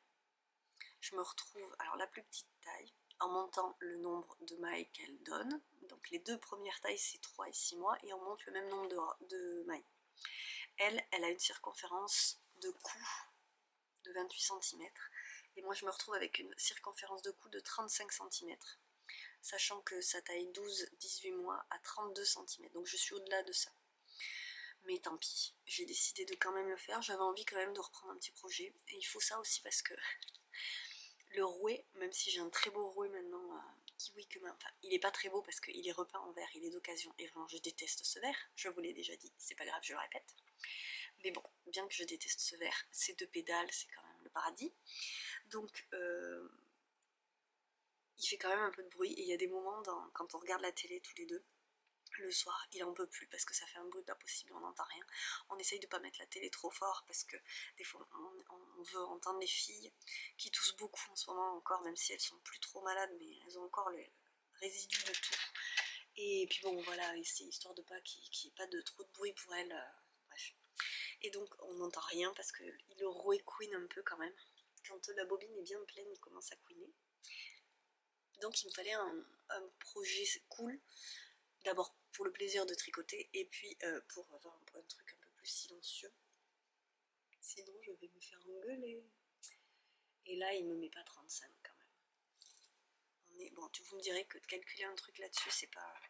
je me retrouve, alors la plus petite taille, en montant le nombre de mailles qu'elle donne, donc les 2 premières tailles c'est 3 et 6 mois, et on monte le même nombre de mailles. Elle a une circonférence de cou de 28 cm, et moi je me retrouve avec une circonférence de cou de 35 cm, sachant que sa taille 12-18 mois à 32 cm, donc je suis au-delà de ça. Mais tant pis, j'ai décidé de quand même le faire, j'avais envie quand même de reprendre un petit projet, et il faut ça aussi parce que le rouet, même si j'ai un très beau rouet maintenant, kiwi que enfin il est pas très beau parce qu'il est repeint en vert, il est d'occasion, et vraiment je déteste ce vert, je vous l'ai déjà dit, c'est pas grave, je le répète. Mais bon, bien que je déteste ce vert, ces 2 pédales, c'est quand même le paradis. Donc il fait quand même un peu de bruit, et il y a des moments quand on regarde la télé tous les deux, le soir, il en peut plus parce que ça fait un bruit pas possible, on n'entend rien. On essaye de pas mettre la télé trop fort parce que des fois on veut entendre les filles qui toussent beaucoup en ce moment encore, même si elles sont plus trop malades, mais elles ont encore les résidus de tout. Et puis bon voilà, c'est histoire de pas qu'il n'y ait pas de trop de bruit pour elle, bref. Et donc on n'entend rien parce qu'il le couine un peu quand même. Quand la bobine est bien pleine, il commence à couiner. Donc il me fallait un projet cool, d'abord pour le plaisir de tricoter, et puis pour avoir un truc un peu plus silencieux. Sinon je vais me faire engueuler. Et là il me met pas 35 quand même. Bon, vous me direz que de calculer un truc là-dessus, c'est pas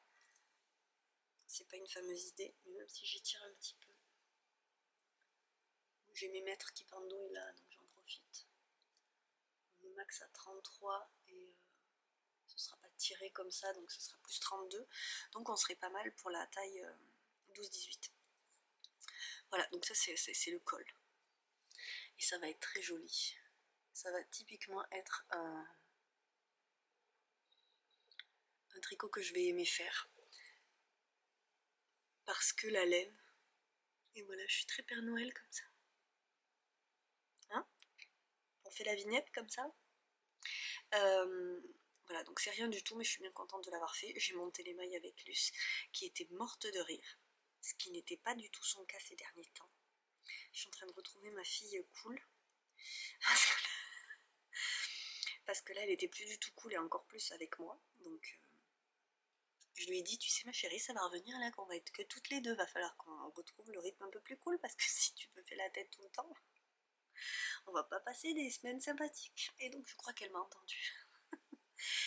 une fameuse idée, mais même si j'étire un petit peu, j'ai mes mètres qui pendouillent là, donc j'en profite. On est max à 33 et ce sera pas tiré comme ça, donc ce sera plus 32, donc on serait pas mal pour la taille 12-18. Voilà, donc ça c'est le col. Et ça va être très joli. Ça va typiquement être un tricot que je vais aimer faire. Parce que la laine, et voilà, je suis très Père Noël comme ça. Hein? On fait la vignette comme ça. Voilà, donc c'est rien du tout, mais je suis bien contente de l'avoir fait. J'ai monté les mailles avec Luce, qui était morte de rire, ce qui n'était pas du tout son cas ces derniers temps. Je suis en train de retrouver ma fille cool, parce que là, elle était plus du tout cool et encore plus avec moi, donc je lui ai dit, tu sais ma chérie, ça va revenir là, qu'on va être que toutes les deux, va falloir qu'on retrouve le rythme un peu plus cool, parce que si tu me fais la tête tout le temps, on va pas passer des semaines sympathiques. Et donc je crois qu'elle m'a entendue.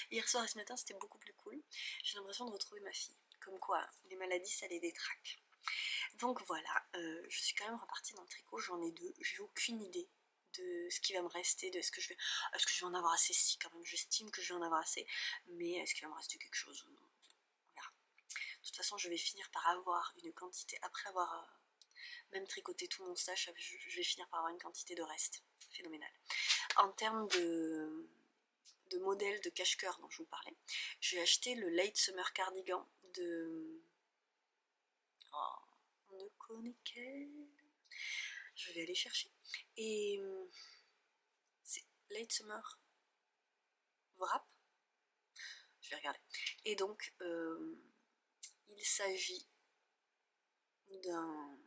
Hier soir et ce matin, c'était beaucoup plus cool. J'ai l'impression de retrouver ma fille. Comme quoi, les maladies, ça les détraque. Donc voilà, je suis quand même repartie dans le tricot, j'en ai 2. J'ai aucune idée de ce qui va me rester, de ce que je vais... Est-ce que je vais en avoir assez? Si, quand même, j'estime que je vais en avoir assez. Mais est-ce qu'il va me rester quelque chose ou non? On verra. De toute façon, je vais finir par avoir une quantité, après avoir même tricoté tout mon stash, je vais finir par avoir une quantité de reste. Phénoménal. En termes de modèle de cache-cœur dont je vous parlais, j'ai acheté le Late Summer Cardigan de... Oh, on ne connaît qu'elle. Je vais aller chercher. Et c'est Late Summer Wrap. Je vais regarder. Et donc, il s'agit d'un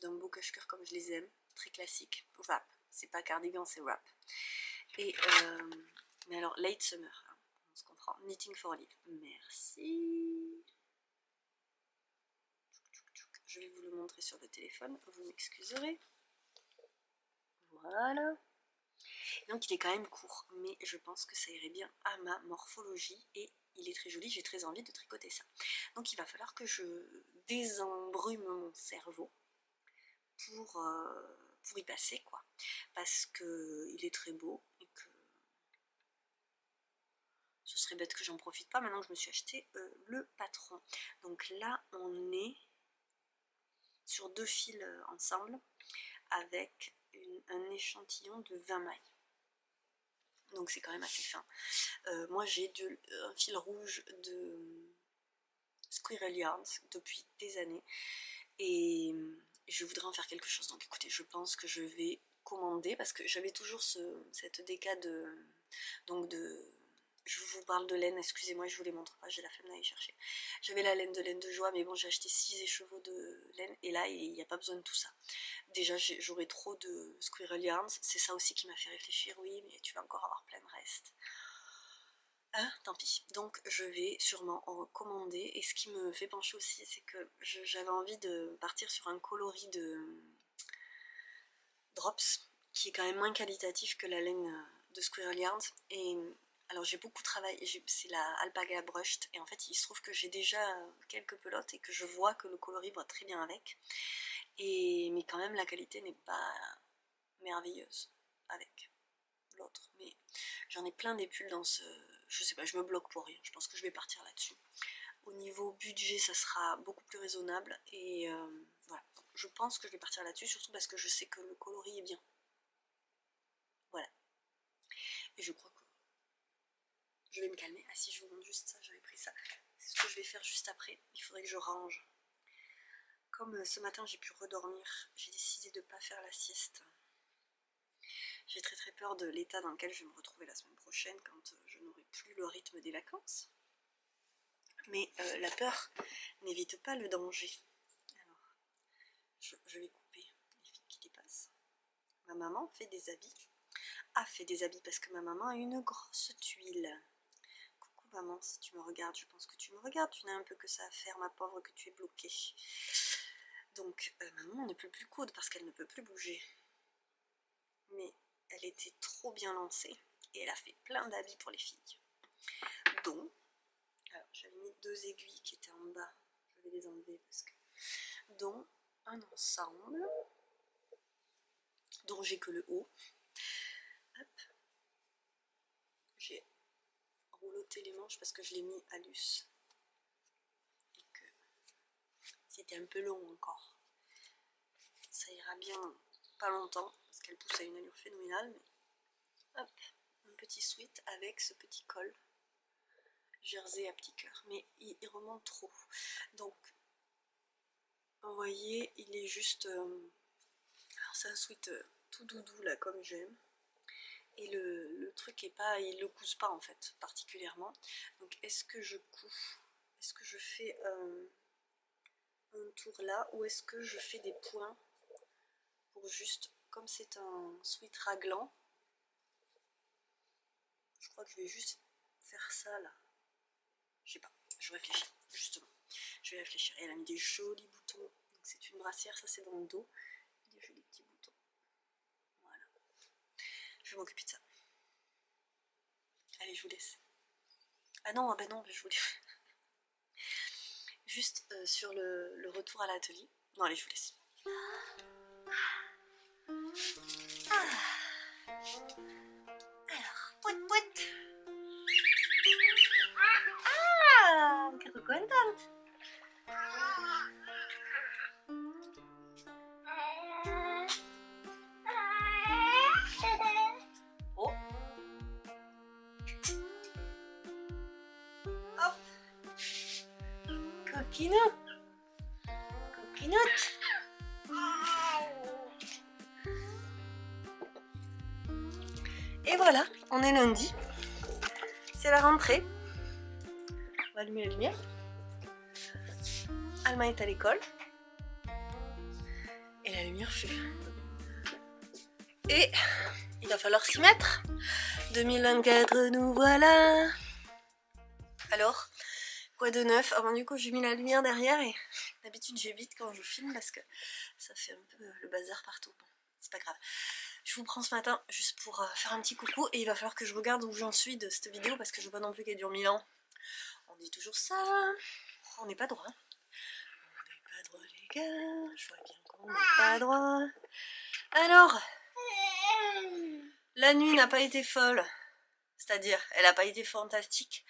beau cache-cœur comme je les aime, très classique. Wrap. C'est pas cardigan, c'est wrap. Et mais alors, Late Summer, hein, on se comprend. Knitting for Live. Merci. Je vais vous le montrer sur le téléphone, vous m'excuserez. Voilà. Donc il est quand même court, mais je pense que ça irait bien à ma morphologie et il est très joli, j'ai très envie de tricoter ça. Donc il va falloir que je désembrume mon cerveau pour y passer, quoi. Parce qu'il est très beau et que ce serait bête que j'en profite pas maintenant que je me suis acheté le patron. Donc là on est sur 2 fils ensemble avec un échantillon de 20 mailles. Donc c'est quand même assez fin. Moi j'ai un fil rouge de Squirrel Yarns depuis des années et je voudrais en faire quelque chose. Donc écoutez, je pense que je vais commander parce que j'avais toujours cette déca je vous parle de laine, excusez-moi, je vous les montre pas, j'ai la flemme d'aller chercher. J'avais la laine de joie, mais bon, j'ai acheté 6 écheveaux de laine, et là, il n'y a pas besoin de tout ça. Déjà, j'aurais trop de Squirrel Yarns, c'est ça aussi qui m'a fait réfléchir, oui, mais tu vas encore avoir plein de restes. Hein, tant pis. Donc, je vais sûrement en commander, et ce qui me fait pencher aussi, c'est que j'avais envie de partir sur un coloris de Drops, qui est quand même moins qualitatif que la laine de Squirrel Yarns, et alors j'ai beaucoup travaillé, c'est la Alpaga Brushed, et en fait il se trouve que j'ai déjà quelques pelotes et que je vois que le coloris va très bien avec, mais quand même la qualité n'est pas merveilleuse avec l'autre, mais j'en ai plein des pulls dans ce... Je sais pas, je me bloque pour rien, je pense que je vais partir là-dessus. Au niveau budget ça sera beaucoup plus raisonnable, et voilà, je pense que je vais partir là-dessus, surtout parce que je sais que le coloris est bien. Voilà. Et je crois que je vais me calmer. Ah si, je vous montre juste ça, j'avais pris ça. C'est ce que je vais faire juste après. Il faudrait que je range. Comme ce matin j'ai pu redormir, j'ai décidé de ne pas faire la sieste. J'ai très peur de l'état dans lequel je vais me retrouver la semaine prochaine quand je n'aurai plus le rythme des vacances. Mais la peur n'évite pas le danger. Alors, je vais couper les fils qui dépassent. Ma maman fait des habits. A fait des habits parce que ma maman a une grosse tuile. Coucou maman, si tu me regardes, je pense que tu me regardes. Tu n'as un peu que ça à faire, ma pauvre, que tu es bloquée. Donc maman ne peut plus coudre parce qu'elle ne peut plus bouger. Mais elle était trop bien lancée et elle a fait plein d'habits pour les filles. Dont, alors j'avais mis 2 aiguilles qui étaient en bas, je vais les enlever parce que, dont un ensemble, dont j'ai que le haut. Hop. J'ai rouloté les manches parce que je l'ai mis à l'us et que c'était un peu long encore. Ça ira bien pas longtemps parce qu'elle pousse à une allure phénoménale, mais hop, un petit sweat avec ce petit col jersey à petit cœur, mais il remonte trop. Donc vous voyez, il est juste, alors c'est un sweat tout doudou là comme j'aime, et le truc est pas, il le couse pas en fait particulièrement. Donc est-ce que je couds, est-ce que je fais un tour là, ou est-ce que je fais des points pour juste, comme c'est un sweat raglan, je crois que je vais juste faire ça là. Je sais pas, je réfléchis, justement. Je vais réfléchir. Et elle a mis des jolis boutons. C'est une brassière, ça c'est dans le dos. Des jolis petits boutons. Voilà. Je vais m'occuper de ça. Allez, je vous laisse. Ah non, ah bah non, je voulais... Juste sur le retour à l'atelier. Non, allez, je vous laisse. Ah. Alors, pout pout. Ah, que contente. Oh. Hop. Coquinou. Coquinoute. Et voilà, on est lundi. C'est la rentrée. On va allumer la lumière. Alma est à l'école. Et la lumière fait. Et il va falloir s'y mettre. 2024, nous voilà. Alors, quoi de neuf? Ah bon, du coup, j'ai mis la lumière derrière et d'habitude, j'évite quand je filme parce que ça fait un peu le bazar partout. Bon, c'est pas grave. Je vous prends ce matin juste pour faire un petit coucou et il va falloir que je regarde où j'en suis de cette vidéo parce que je veux pas non plus qu'elle dure 1000 ans. On dit toujours ça. On n'est pas droit. On n'est pas droit, les gars. Je vois bien qu'on n'est pas droit. Alors, la nuit n'a pas été folle. C'est-à-dire, elle n'a pas été fantastique.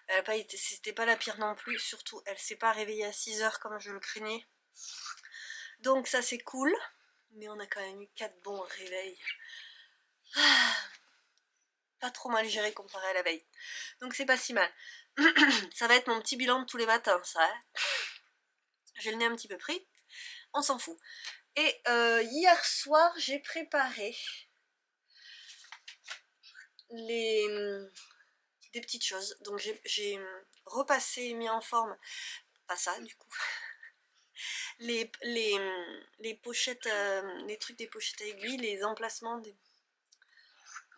Elle a pas été, c'était pas la pire non plus. Surtout, elle s'est pas réveillée à 6 h comme je le craignais. Donc ça c'est cool. Mais on a quand même eu 4 bons réveils. Ah, pas trop mal géré comparé à la veille. Donc c'est pas si mal. Ça va être mon petit bilan de tous les matins, ça. Hein. J'ai le nez un petit peu pris. On s'en fout. Et hier soir, j'ai préparé des petites choses. Donc j'ai repassé, mis en forme, pas ça du coup, les pochettes, les trucs des pochettes à aiguilles, les emplacements des...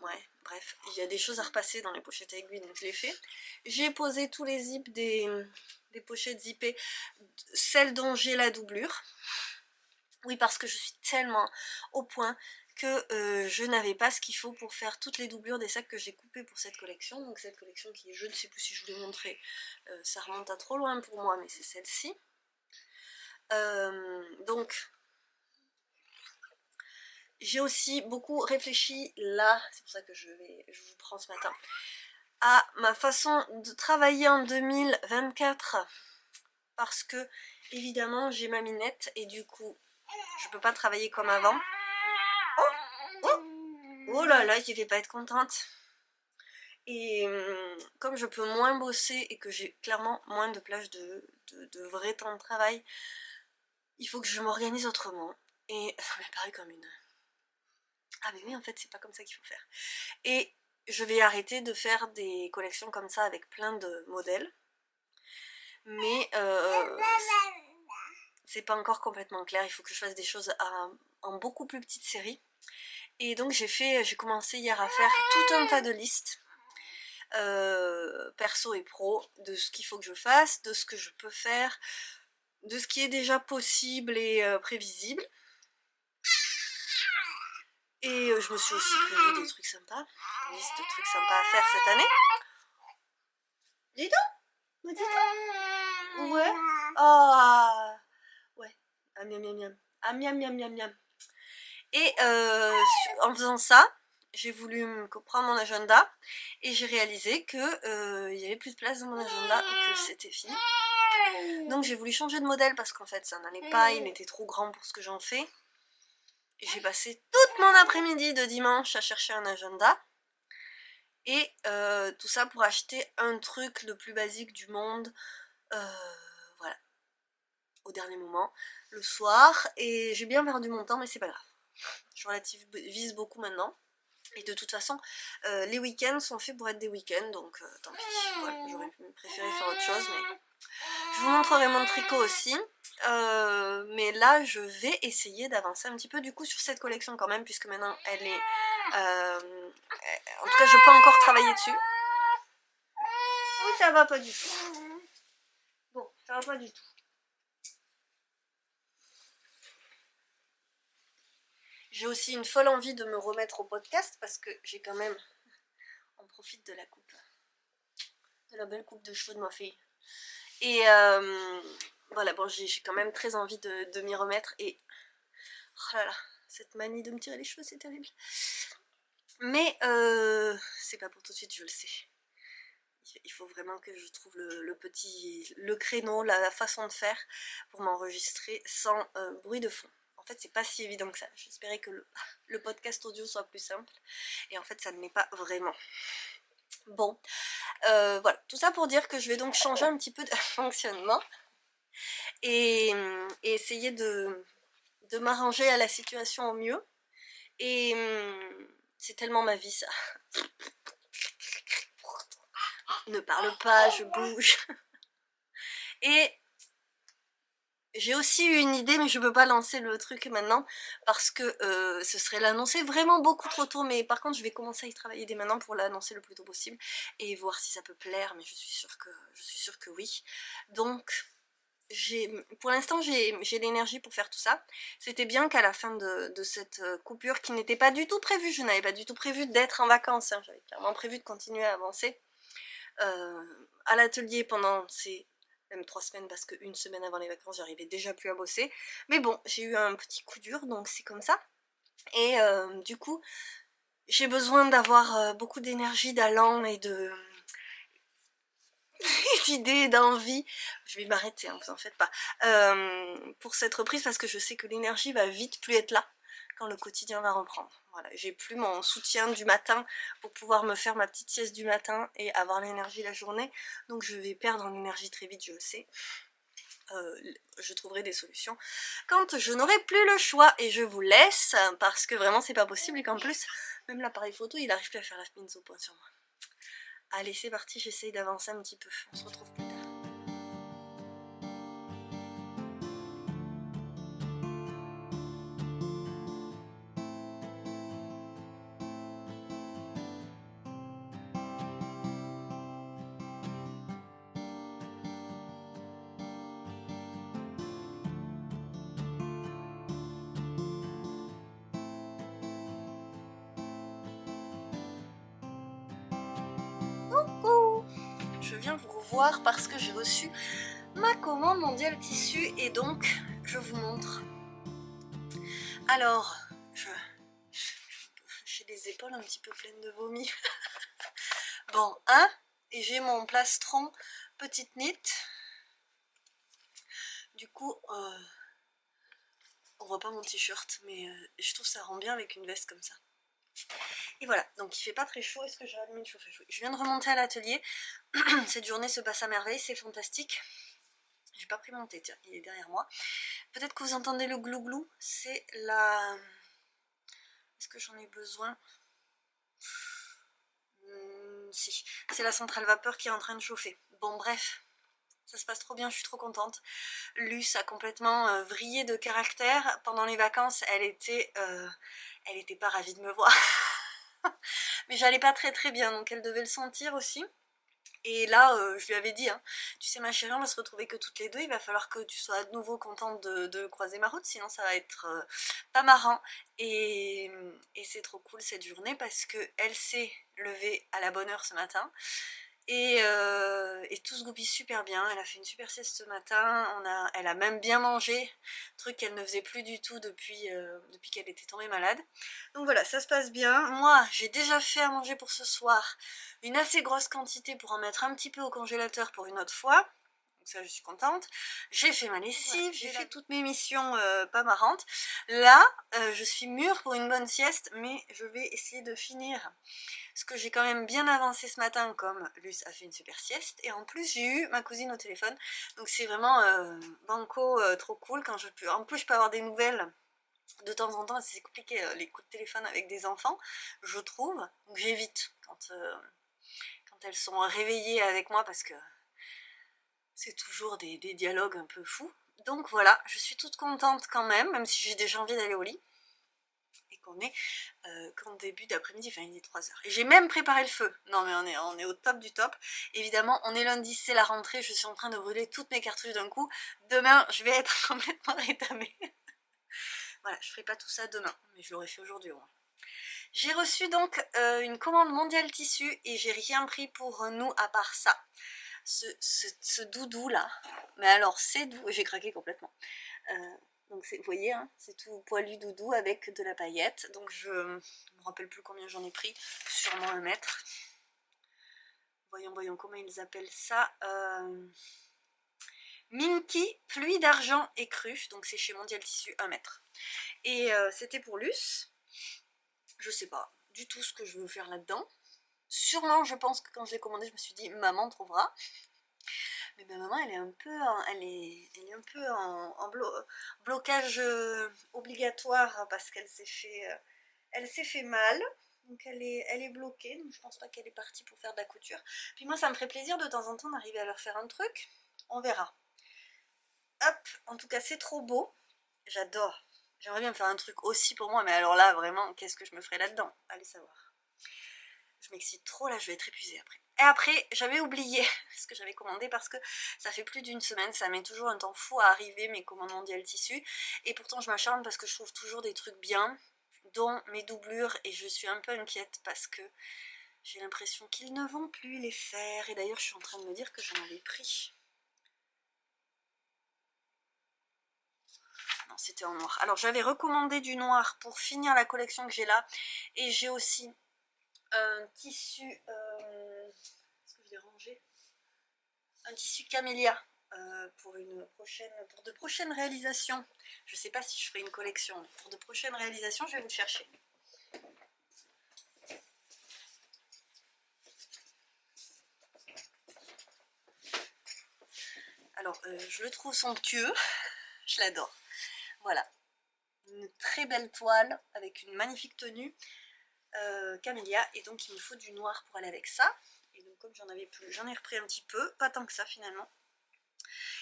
Ouais, bref, il y a des choses à repasser dans les pochettes à aiguilles, donc je l'ai fait. J'ai posé tous les zips des pochettes zippées, celles dont j'ai la doublure. Oui, parce que je suis tellement au point que je n'avais pas ce qu'il faut pour faire toutes les doublures des sacs que j'ai coupés pour cette collection. Donc cette collection qui est, je ne sais plus si je vous l'ai montré, ça remonte à trop loin pour moi, mais c'est celle-ci. Donc j'ai aussi beaucoup réfléchi là, c'est pour ça que je vous prends ce matin, à ma façon de travailler en 2024. Parce que évidemment j'ai ma minette et du coup je peux pas travailler comme avant. Oh, oh, oh là là, je vais pas être contente. Et comme je peux moins bosser et que j'ai clairement moins de plage de vrai temps de travail, il faut que je m'organise autrement. Et ça m'est paru comme une... Ah mais oui, en fait, c'est pas comme ça qu'il faut faire. Et je vais arrêter de faire des collections comme ça avec plein de modèles. mais c'est pas encore complètement clair, il faut que je fasse des choses en beaucoup plus petite série. Et donc j'ai commencé hier à faire tout un tas de listes, perso et pro, de ce qu'il faut que je fasse, de ce que je peux faire, de ce qui est déjà possible et prévisible. Et je me suis aussi prévu des trucs sympas, une liste de trucs sympas à faire cette année. Dis donc, dis donc. Ouais. Ah, ouais. Ah, miam miam miam. Ah, miam miam miam miam. Et en faisant ça, j'ai voulu prendre mon agenda et j'ai réalisé que il y avait plus de place dans mon agenda, que c'était fini. Donc j'ai voulu changer de modèle parce qu'en fait ça n'allait pas, il était trop grand pour ce que j'en fais. J'ai passé toute mon après-midi de dimanche à chercher un agenda. Et tout ça pour acheter un truc le plus basique du monde, voilà, au dernier moment, le soir. Et j'ai bien perdu mon temps, mais c'est pas grave. Je relativise beaucoup maintenant. Et de toute façon, les week-ends sont faits pour être des week-ends, donc tant pis. Voilà, j'aurais préféré faire autre chose, mais je vous montrerai mon tricot aussi. Mais là, je vais essayer d'avancer un petit peu du coup sur cette collection quand même, puisque maintenant elle est... en tout cas, je peux encore travailler dessus. Oui, ça va pas du tout. Bon, ça va pas du tout. J'ai aussi une folle envie de me remettre au podcast parce que j'ai quand même... On profite de la coupe. De la belle coupe de cheveux de ma fille. Et voilà, bon, j'ai quand même très envie de m'y remettre. Et... Oh là là, cette manie de me tirer les cheveux, c'est terrible. Mais c'est pas pour tout de suite, je le sais. Il faut vraiment que je trouve le créneau, la façon de faire pour m'enregistrer sans bruit de fond. En fait, c'est pas si évident que ça. J'espérais que le podcast audio soit plus simple. Et en fait, ça ne l'est pas vraiment. Bon, voilà. Tout ça pour dire que je vais donc changer un petit peu de fonctionnement. Et essayer de m'arranger à la situation au mieux. Et c'est tellement ma vie, ça. Ne parle pas, je bouge. Et j'ai aussi eu une idée, mais je peux pas lancer le truc maintenant parce que ce serait l'annoncer vraiment beaucoup trop tôt. Mais par contre, je vais commencer à y travailler dès maintenant pour l'annoncer le plus tôt possible et voir si ça peut plaire. Mais je suis sûre que oui. Donc, pour l'instant, j'ai l'énergie pour faire tout ça. C'était bien qu'à la fin de cette coupure qui n'était pas du tout prévue, je n'avais pas du tout prévu d'être en vacances. Hein, j'avais clairement prévu de continuer à avancer à l'atelier pendant ces même 3 semaines parce qu'une semaine avant les vacances j'arrivais déjà plus à bosser, mais bon, j'ai eu un petit coup dur donc c'est comme ça. Et du coup j'ai besoin d'avoir beaucoup d'énergie, d'allant et d'idées, d'envie. Je vais m'arrêter, hein, vous en faites pas, pour cette reprise parce que je sais que l'énergie va vite plus être là quand le quotidien va reprendre. Voilà, j'ai plus mon soutien du matin pour pouvoir me faire ma petite sieste du matin et avoir l'énergie la journée, donc je vais perdre en énergie très vite, je le sais. Je trouverai des solutions quand je n'aurai plus le choix et je vous laisse parce que vraiment c'est pas possible et qu'en plus même l'appareil photo il arrive plus à faire la mise au point sur moi. Allez, c'est parti, j'essaye d'avancer un petit peu, on se retrouve plus tard. Je viens vous revoir parce que j'ai reçu ma commande Mondial Tissu et donc je vous montre. Alors, j'ai les épaules un petit peu pleines de vomi. Bon, hein, et j'ai mon plastron petite knit. Du coup, on voit pas mon t-shirt, mais je trouve ça rend bien avec une veste comme ça. Et voilà, donc il fait pas très chaud. Est-ce que j'ai allumé le chauffage? Oui. Je viens de remonter à l'atelier. Cette journée se passe à merveille, c'est fantastique. J'ai pas pris mon thé, tiens, il est derrière moi. Peut-être que vous entendez le glou-glou, c'est la... Est-ce que j'en ai besoin? Si, c'est la centrale vapeur qui est en train de chauffer. Bon, bref, Ça se passe trop bien, je suis trop contente. Luce a complètement vrillé de caractère. Pendant les vacances, elle était pas ravie de me voir. Mais j'allais pas très bien, donc elle devait le sentir aussi. Et là, je lui avais dit, hein, tu sais ma chérie, on va se retrouver que toutes les deux, il va falloir que tu sois de nouveau contente de croiser ma route, sinon ça va être pas marrant. Et c'est trop cool cette journée parce qu'elle s'est levée à la bonne heure ce matin. Et tout se goupille super bien, elle a fait une super sieste ce matin, elle a même bien mangé, truc qu'elle ne faisait plus du tout depuis qu'elle était tombée malade. Donc voilà, ça se passe bien. Moi, j'ai déjà fait à manger pour ce soir, une assez grosse quantité pour en mettre un petit peu au congélateur pour une autre fois. Donc ça, je suis contente. J'ai fait ma lessive, j'ai fait toutes mes missions pas marrantes. Là, je suis mûre pour une bonne sieste, mais je vais essayer de finir. Parce que j'ai quand même bien avancé ce matin, comme Luce a fait une super sieste. Et en plus, j'ai eu ma cousine au téléphone. Donc c'est vraiment banco, trop cool. Quand je peux... En plus, je peux avoir des nouvelles de temps en temps. C'est compliqué les coups de téléphone avec des enfants, je trouve. Donc j'évite quand elles sont réveillées avec moi parce que c'est toujours des dialogues un peu fous. Donc voilà, je suis toute contente quand même si j'ai déjà envie d'aller au lit. Et qu'on est qu'en début d'après-midi, enfin il est 3h. Et j'ai même préparé le feu. Non mais on est au top du top. Évidemment, on est lundi, c'est la rentrée, je suis en train de brûler toutes mes cartouches d'un coup. Demain, je vais être complètement rétamée. Voilà, je ferai pas tout ça demain, mais je l'aurais fait aujourd'hui au moins. J'ai reçu donc une commande mondiale tissu et j'ai rien pris pour nous à part ça. Ce doudou là. Mais alors c'est doux, j'ai craqué complètement. Donc vous voyez, hein, c'est tout poilu doudou avec de la paillette. Donc je me rappelle plus combien j'en ai pris, sûrement 1 mètre. Voyons comment ils appellent ça. Minky, pluie d'argent et cru. Donc c'est chez Mondial Tissu 1 mètre. Et c'était pour Luce. Je sais pas du tout ce que je veux faire là-dedans. Sûrement, je pense que quand je l'ai commandé, je me suis dit, maman trouvera. Mais ma maman, elle est un peu en blocage obligatoire parce qu'elle s'est fait mal. Donc elle est bloquée, donc je pense pas qu'elle est partie pour faire de la couture. Puis moi, ça me ferait plaisir de temps en temps d'arriver à leur faire un truc. On verra. Hop, en tout cas, c'est trop beau. J'adore. J'aimerais bien me faire un truc aussi pour moi, mais alors là, vraiment, qu'est-ce que je me ferais là-dedans? Allez savoir. Je m'excite trop, là, je vais être épuisée après. Et après, j'avais oublié ce que j'avais commandé parce que ça fait plus d'1 semaine, ça met toujours un temps fou à arriver, mes commandes mondiales tissu. Et pourtant, je m'acharne parce que je trouve toujours des trucs bien, dont mes doublures, et je suis un peu inquiète parce que j'ai l'impression qu'ils ne vont plus les faire. Et d'ailleurs, je suis en train de me dire que j'en avais pris. Non, c'était en noir. Alors, j'avais recommandé du noir pour finir la collection que j'ai là. Et j'ai aussi un tissu... est-ce que je l'ai rangé? Un tissu camélia pour de prochaines réalisations. Je sais pas si je ferai une collection, mais pour de prochaines réalisations, je vais vous le chercher. Alors, je le trouve somptueux, je l'adore. Voilà, une très belle toile avec une magnifique tenue camélia, et donc il me faut du noir pour aller avec ça. Et donc comme j'en avais plus, j'en ai repris un petit peu, pas tant que ça finalement.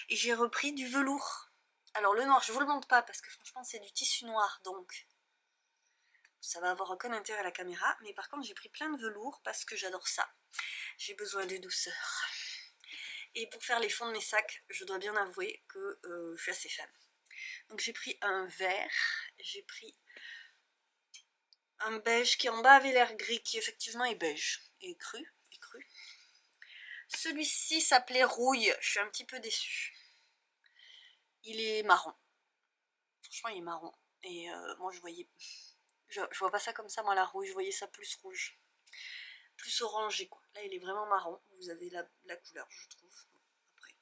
Et j'ai repris du velours. Alors le noir, je vous le montre pas parce que franchement c'est du tissu noir, donc ça va avoir aucun intérêt à la caméra. Mais par contre j'ai pris plein de velours parce que j'adore ça. J'ai besoin de douceur. Et pour faire les fonds de mes sacs, je dois bien avouer que je suis assez fan. Donc j'ai pris un vert, j'ai pris un beige qui en bas avait l'air gris, qui effectivement est beige, et cru. Celui-ci s'appelait rouille, je suis un petit peu déçue. Il est marron. Franchement, il est marron. Et moi, je vois pas ça comme ça, moi, la rouille. Je voyais ça plus rouge. Plus orangé, quoi. Là, il est vraiment marron. Vous avez la couleur, je trouve. Après.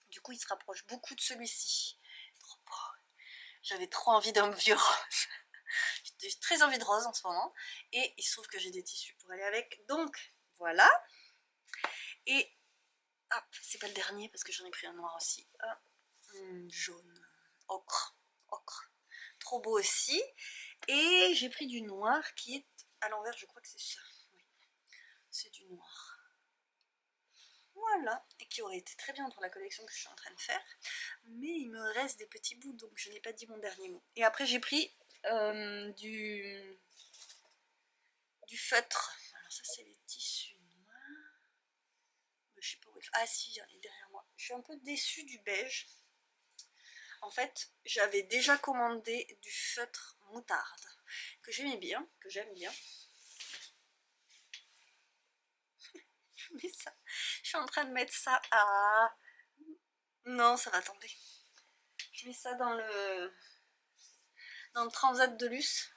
Du coup, il se rapproche beaucoup de celui-ci. Trop beau. J'avais trop envie d'un vieux rose. J'ai très envie de rose en ce moment. Et il se trouve que j'ai des tissus pour aller avec. Donc, voilà. Et, hop, c'est pas le dernier parce que j'en ai pris un noir aussi. Un jaune. Ocre. Trop beau aussi. Et j'ai pris du noir qui est à l'envers, je crois que c'est ça. Oui, c'est du noir. voilà, et qui aurait été très bien pour la collection que je suis en train de faire, mais il me reste des petits bouts, donc je n'ai pas dit mon dernier mot. Et après j'ai pris du feutre. Alors ça c'est les tissus noirs, je sais pas où il... Ah si, il est derrière moi. Je suis un peu déçue du beige. En fait, j'avais déjà commandé du feutre moutarde, que j'aimais bien, que j'aime bien. Je mets ça. Je suis en train de mettre ça à... Non, ça va tomber. Je mets ça dans le transat de Luce.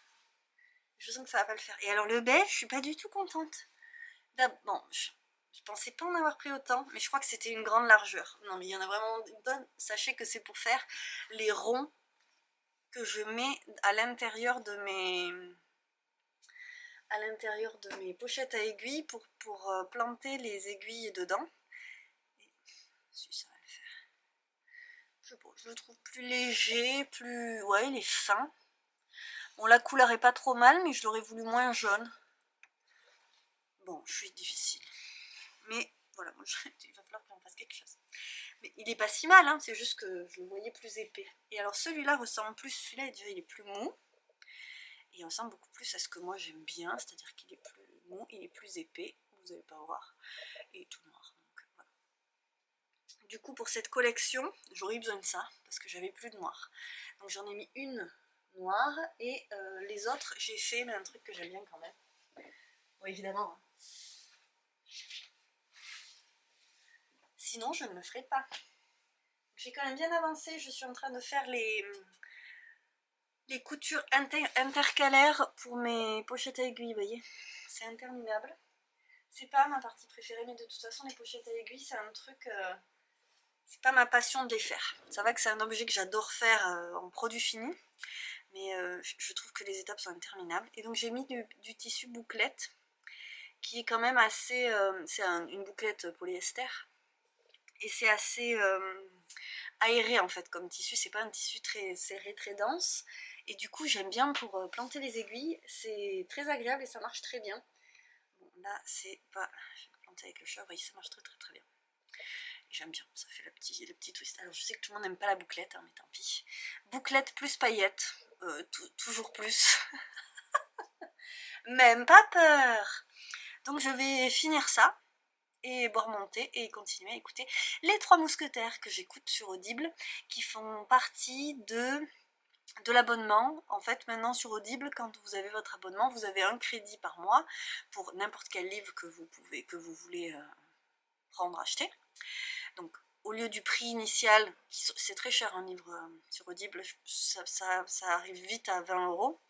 Je sens que ça va pas le faire. Et alors le beige, je suis pas du tout contente. Bon, je pensais pas en avoir pris autant, mais je crois que c'était une grande largeur. Non, mais il y en a vraiment une bonne. Sachez que c'est pour faire les ronds que je mets à l'intérieur de mes pochettes à aiguilles pour planter les aiguilles dedans. Et, si ça va le faire. Je le trouve plus léger, plus... Ouais, il est fin. Bon, la couleur est pas trop mal, mais je l'aurais voulu moins jaune. Bon, je suis difficile. Mais voilà, moi, il va falloir que j'en fasse quelque chose. Mais il est pas si mal, hein, c'est juste que je le voyais plus épais. Et alors celui-là ressemble plus, celui-là déjà il est plus mou. Et il ressemble beaucoup plus à ce que moi j'aime bien, c'est-à-dire qu'il est plus mou, il est plus épais, vous allez pas voir, et tout noir. Donc, voilà. Du coup pour cette collection, j'aurais eu besoin de ça, parce que j'avais plus de noir. Donc j'en ai mis une noire, et les autres j'ai fait mais un truc que j'aime bien quand même. Bon évidemment, hein. Sinon je ne le ferai pas. J'ai quand même bien avancé, je suis en train de faire les coutures intercalaires pour mes pochettes à aiguilles, vous voyez. C'est interminable. C'est pas ma partie préférée, mais de toute façon les pochettes à aiguilles c'est un truc... c'est pas ma passion de les faire. Ça va que c'est un objet que j'adore faire en produit fini, mais je trouve que les étapes sont interminables. Et donc j'ai mis du tissu bouclette, qui est quand même assez... c'est une bouclette polyester, et c'est assez aéré en fait comme tissu, c'est pas un tissu très serré, très dense, et du coup j'aime bien pour planter les aiguilles, c'est très agréable et ça marche très bien. Bon là c'est pas... je vais planter avec le chat, vous voyez ça marche très très très bien. J'aime bien, ça fait le petit twist. Alors je sais que tout le monde n'aime pas la bouclette, hein, mais tant pis. Bouclette plus paillettes, toujours plus. Même pas peur. Donc je vais finir ça, et boire mon thé, et continuer à écouter Les Trois Mousquetaires que j'écoute sur Audible, qui font partie de l'abonnement. En fait maintenant sur Audible, quand vous avez votre abonnement, vous avez un crédit par mois pour n'importe quel livre que vous voulez prendre, acheter. Donc au lieu du prix initial, c'est très cher un livre sur Audible, ça arrive vite à 20 €,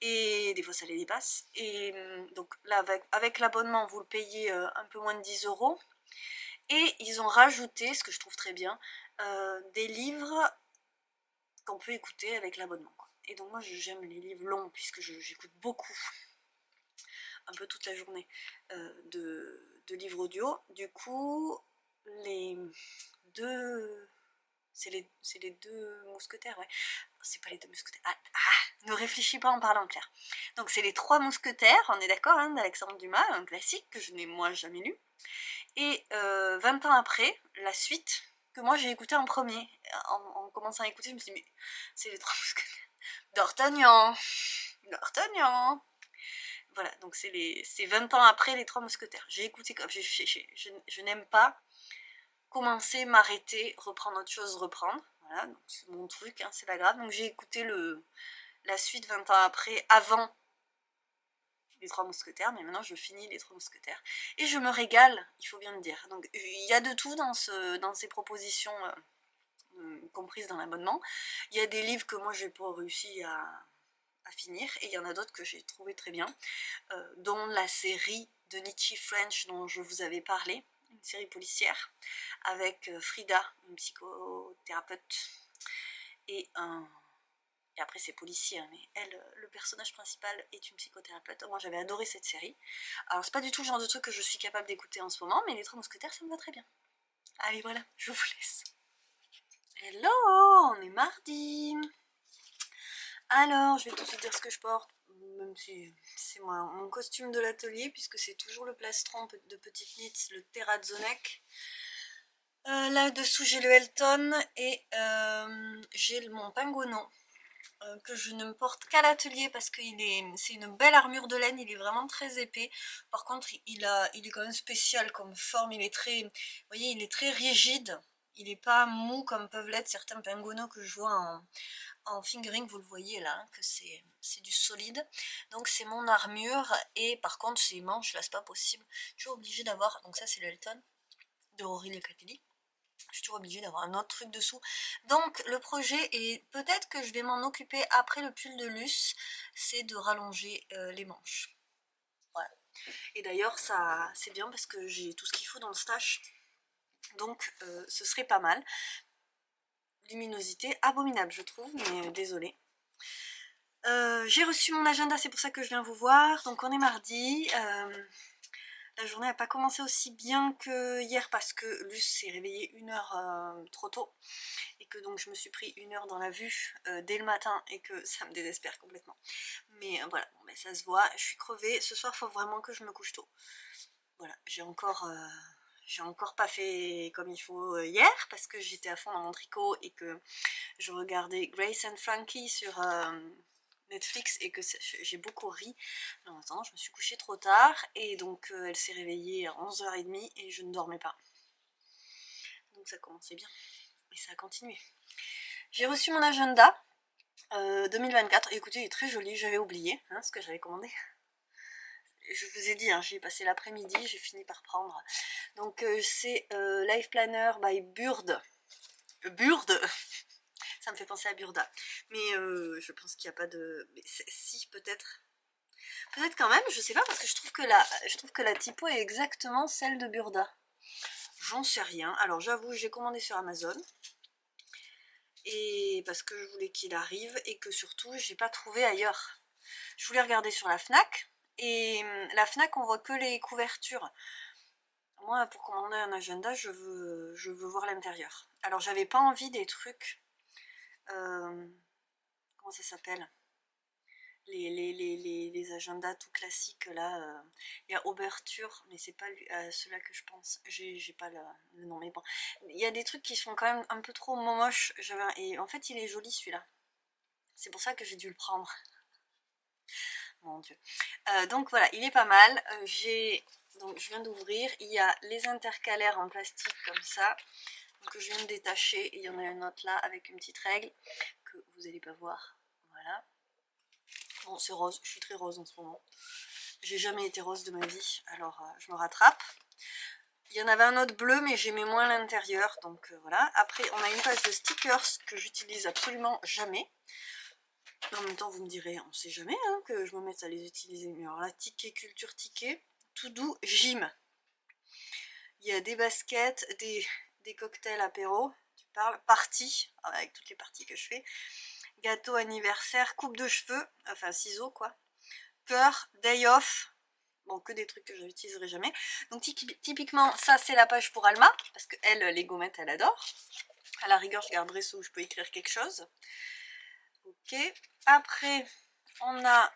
et des fois ça les dépasse. Et donc là avec l'abonnement vous le payez un peu moins de 10 €, et ils ont rajouté, ce que je trouve très bien, des livres qu'on peut écouter avec l'abonnement. Et donc moi j'aime les livres longs puisque j'écoute beaucoup, un peu toute la journée, de livres audio. Du coup les deux... c'est les deux mousquetaires, ouais. C'est pas les deux mousquetaires. Ne réfléchis pas en parlant clair. Donc c'est les trois mousquetaires, on est d'accord, hein, d'Alexandre Dumas, un classique que je n'ai moi jamais lu. Et 20 ans après, la suite que moi j'ai écouté en premier. En commençant à écouter, je me suis dit, mais c'est les trois mousquetaires. D'Artagnan. D'Artagnan. Voilà, donc c'est 20 ans après les trois mousquetaires. J'ai écouté comme je n'aime pas commencer, m'arrêter, reprendre autre chose, reprendre. Voilà, donc c'est mon truc, hein, c'est pas grave. Donc j'ai écouté la suite 20 ans après, avant les Trois Mousquetaires, mais maintenant je finis les Trois Mousquetaires. Et je me régale, il faut bien le dire. Donc il y a de tout dans ces propositions comprises dans l'abonnement. Il y a des livres que moi j'ai pas réussi à finir, et il y en a d'autres que j'ai trouvé très bien, dont la série de Nietzsche French dont je vous avais parlé, une série policière, avec Frida, une psychothérapeute, et après c'est policier, hein, mais elle, le personnage principal est une psychothérapeute. Moi j'avais adoré cette série. Alors c'est pas du tout le genre de truc que je suis capable d'écouter en ce moment, mais les Trois Mousquetaires ça me va très bien. Allez voilà, je vous laisse. Hello, on est mardi. Alors je vais tout de suite dire ce que je porte. même si c'est mon costume de l'atelier, puisque c'est toujours le plastron de Petite Knits, le terrazzo neck. Là-dessous j'ai le Elton et j'ai mon Penguono que je ne porte qu'à l'atelier parce que c'est une belle armure de laine, il est vraiment très épais. Par contre il est quand même spécial comme forme, il est très, vous voyez, il est très rigide. Il n'est pas mou comme peuvent l'être certains Penguono que je vois en fingering, vous le voyez là, hein, que c'est du solide. Donc c'est mon armure, et par contre ces manches là c'est pas possible. Je suis obligée d'avoir, donc ça c'est le Elton de Rory Lecatelli. Je suis toujours obligée d'avoir un autre truc dessous. Donc le projet, et peut-être que je vais m'en occuper après le pull de Luce, c'est de rallonger les manches. Voilà. Et d'ailleurs ça c'est bien parce que j'ai tout ce qu'il faut dans le stash. Donc ce serait pas mal. Luminosité abominable je trouve, mais désolée. J'ai reçu mon agenda, c'est pour ça que je viens vous voir. Donc on est mardi. La journée n'a pas commencé aussi bien que hier parce que Luce s'est réveillée 1 heure trop tôt et que donc je me suis pris 1 heure dans la vue dès le matin et que ça me désespère complètement. Mais voilà, bon, ben, ça se voit, je suis crevée. Ce soir, il faut vraiment que je me couche tôt. Voilà, j'ai encore pas fait comme il faut hier parce que j'étais à fond dans mon tricot et que je regardais Grace and Frankie sur Netflix et que j'ai beaucoup ri. En attendant, je me suis couchée trop tard et donc elle s'est réveillée à 11h30 et je ne dormais pas. Donc ça commençait bien et ça a continué. J'ai reçu mon agenda 2024. Écoutez, il est très joli, j'avais oublié ce que j'avais commandé. Je vous ai dit, hein, j'y ai passé l'après-midi, j'ai fini par prendre. Donc c'est Life Planner by Burd. Burd. Ça me fait penser à Burda. Mais je pense qu'il n'y a pas de... Mais si, peut-être. Peut-être quand même, je sais pas, parce que je trouve que la typo est exactement celle de Burda. J'en sais rien. Alors j'avoue, j'ai commandé sur Amazon. Et parce que je voulais qu'il arrive et que surtout, j'ai pas trouvé ailleurs. Je voulais regarder sur la Fnac. Et la Fnac, on voit que les couvertures. Moi, pour commander un agenda, je veux voir l'intérieur. Alors j'avais pas envie des trucs... comment ça s'appelle, les agendas tout classiques là. Il y a Ouverture, mais c'est pas ceux-là que je pense. J'ai pas le nom, mais bon. Il y a des trucs qui sont quand même un peu trop moches. Et en fait, il est joli celui-là. C'est pour ça que j'ai dû le prendre. Mon Dieu. Donc voilà, il est pas mal. Donc je viens d'ouvrir. Il y a les intercalaires en plastique comme ça. Que je viens de détacher. Et il y en a une autre là avec une petite règle que vous n'allez pas voir. Voilà. Bon, c'est rose, je suis très rose en ce moment. J'ai jamais été rose de ma vie, alors je me rattrape. Il y en avait un autre bleu, mais j'aimais moins l'intérieur, donc voilà. Après, on a une page de stickers que j'utilise absolument jamais. Mais en même temps, vous me direz, on sait jamais que je me mette à les utiliser. Mais alors là, ticket, culture ticket, tout doux, gym. Il y a des baskets, des cocktails apéro, tu parles, parties, avec toutes les parties que je fais. Gâteau anniversaire, coupe de cheveux, enfin ciseaux quoi, cœur, day off, bon que des trucs que je n'utiliserai jamais. Donc typiquement ça c'est la page pour Alma, parce que elle les gommettes elle adore. À la rigueur je garderai ceux où je peux écrire quelque chose. Ok, après on a,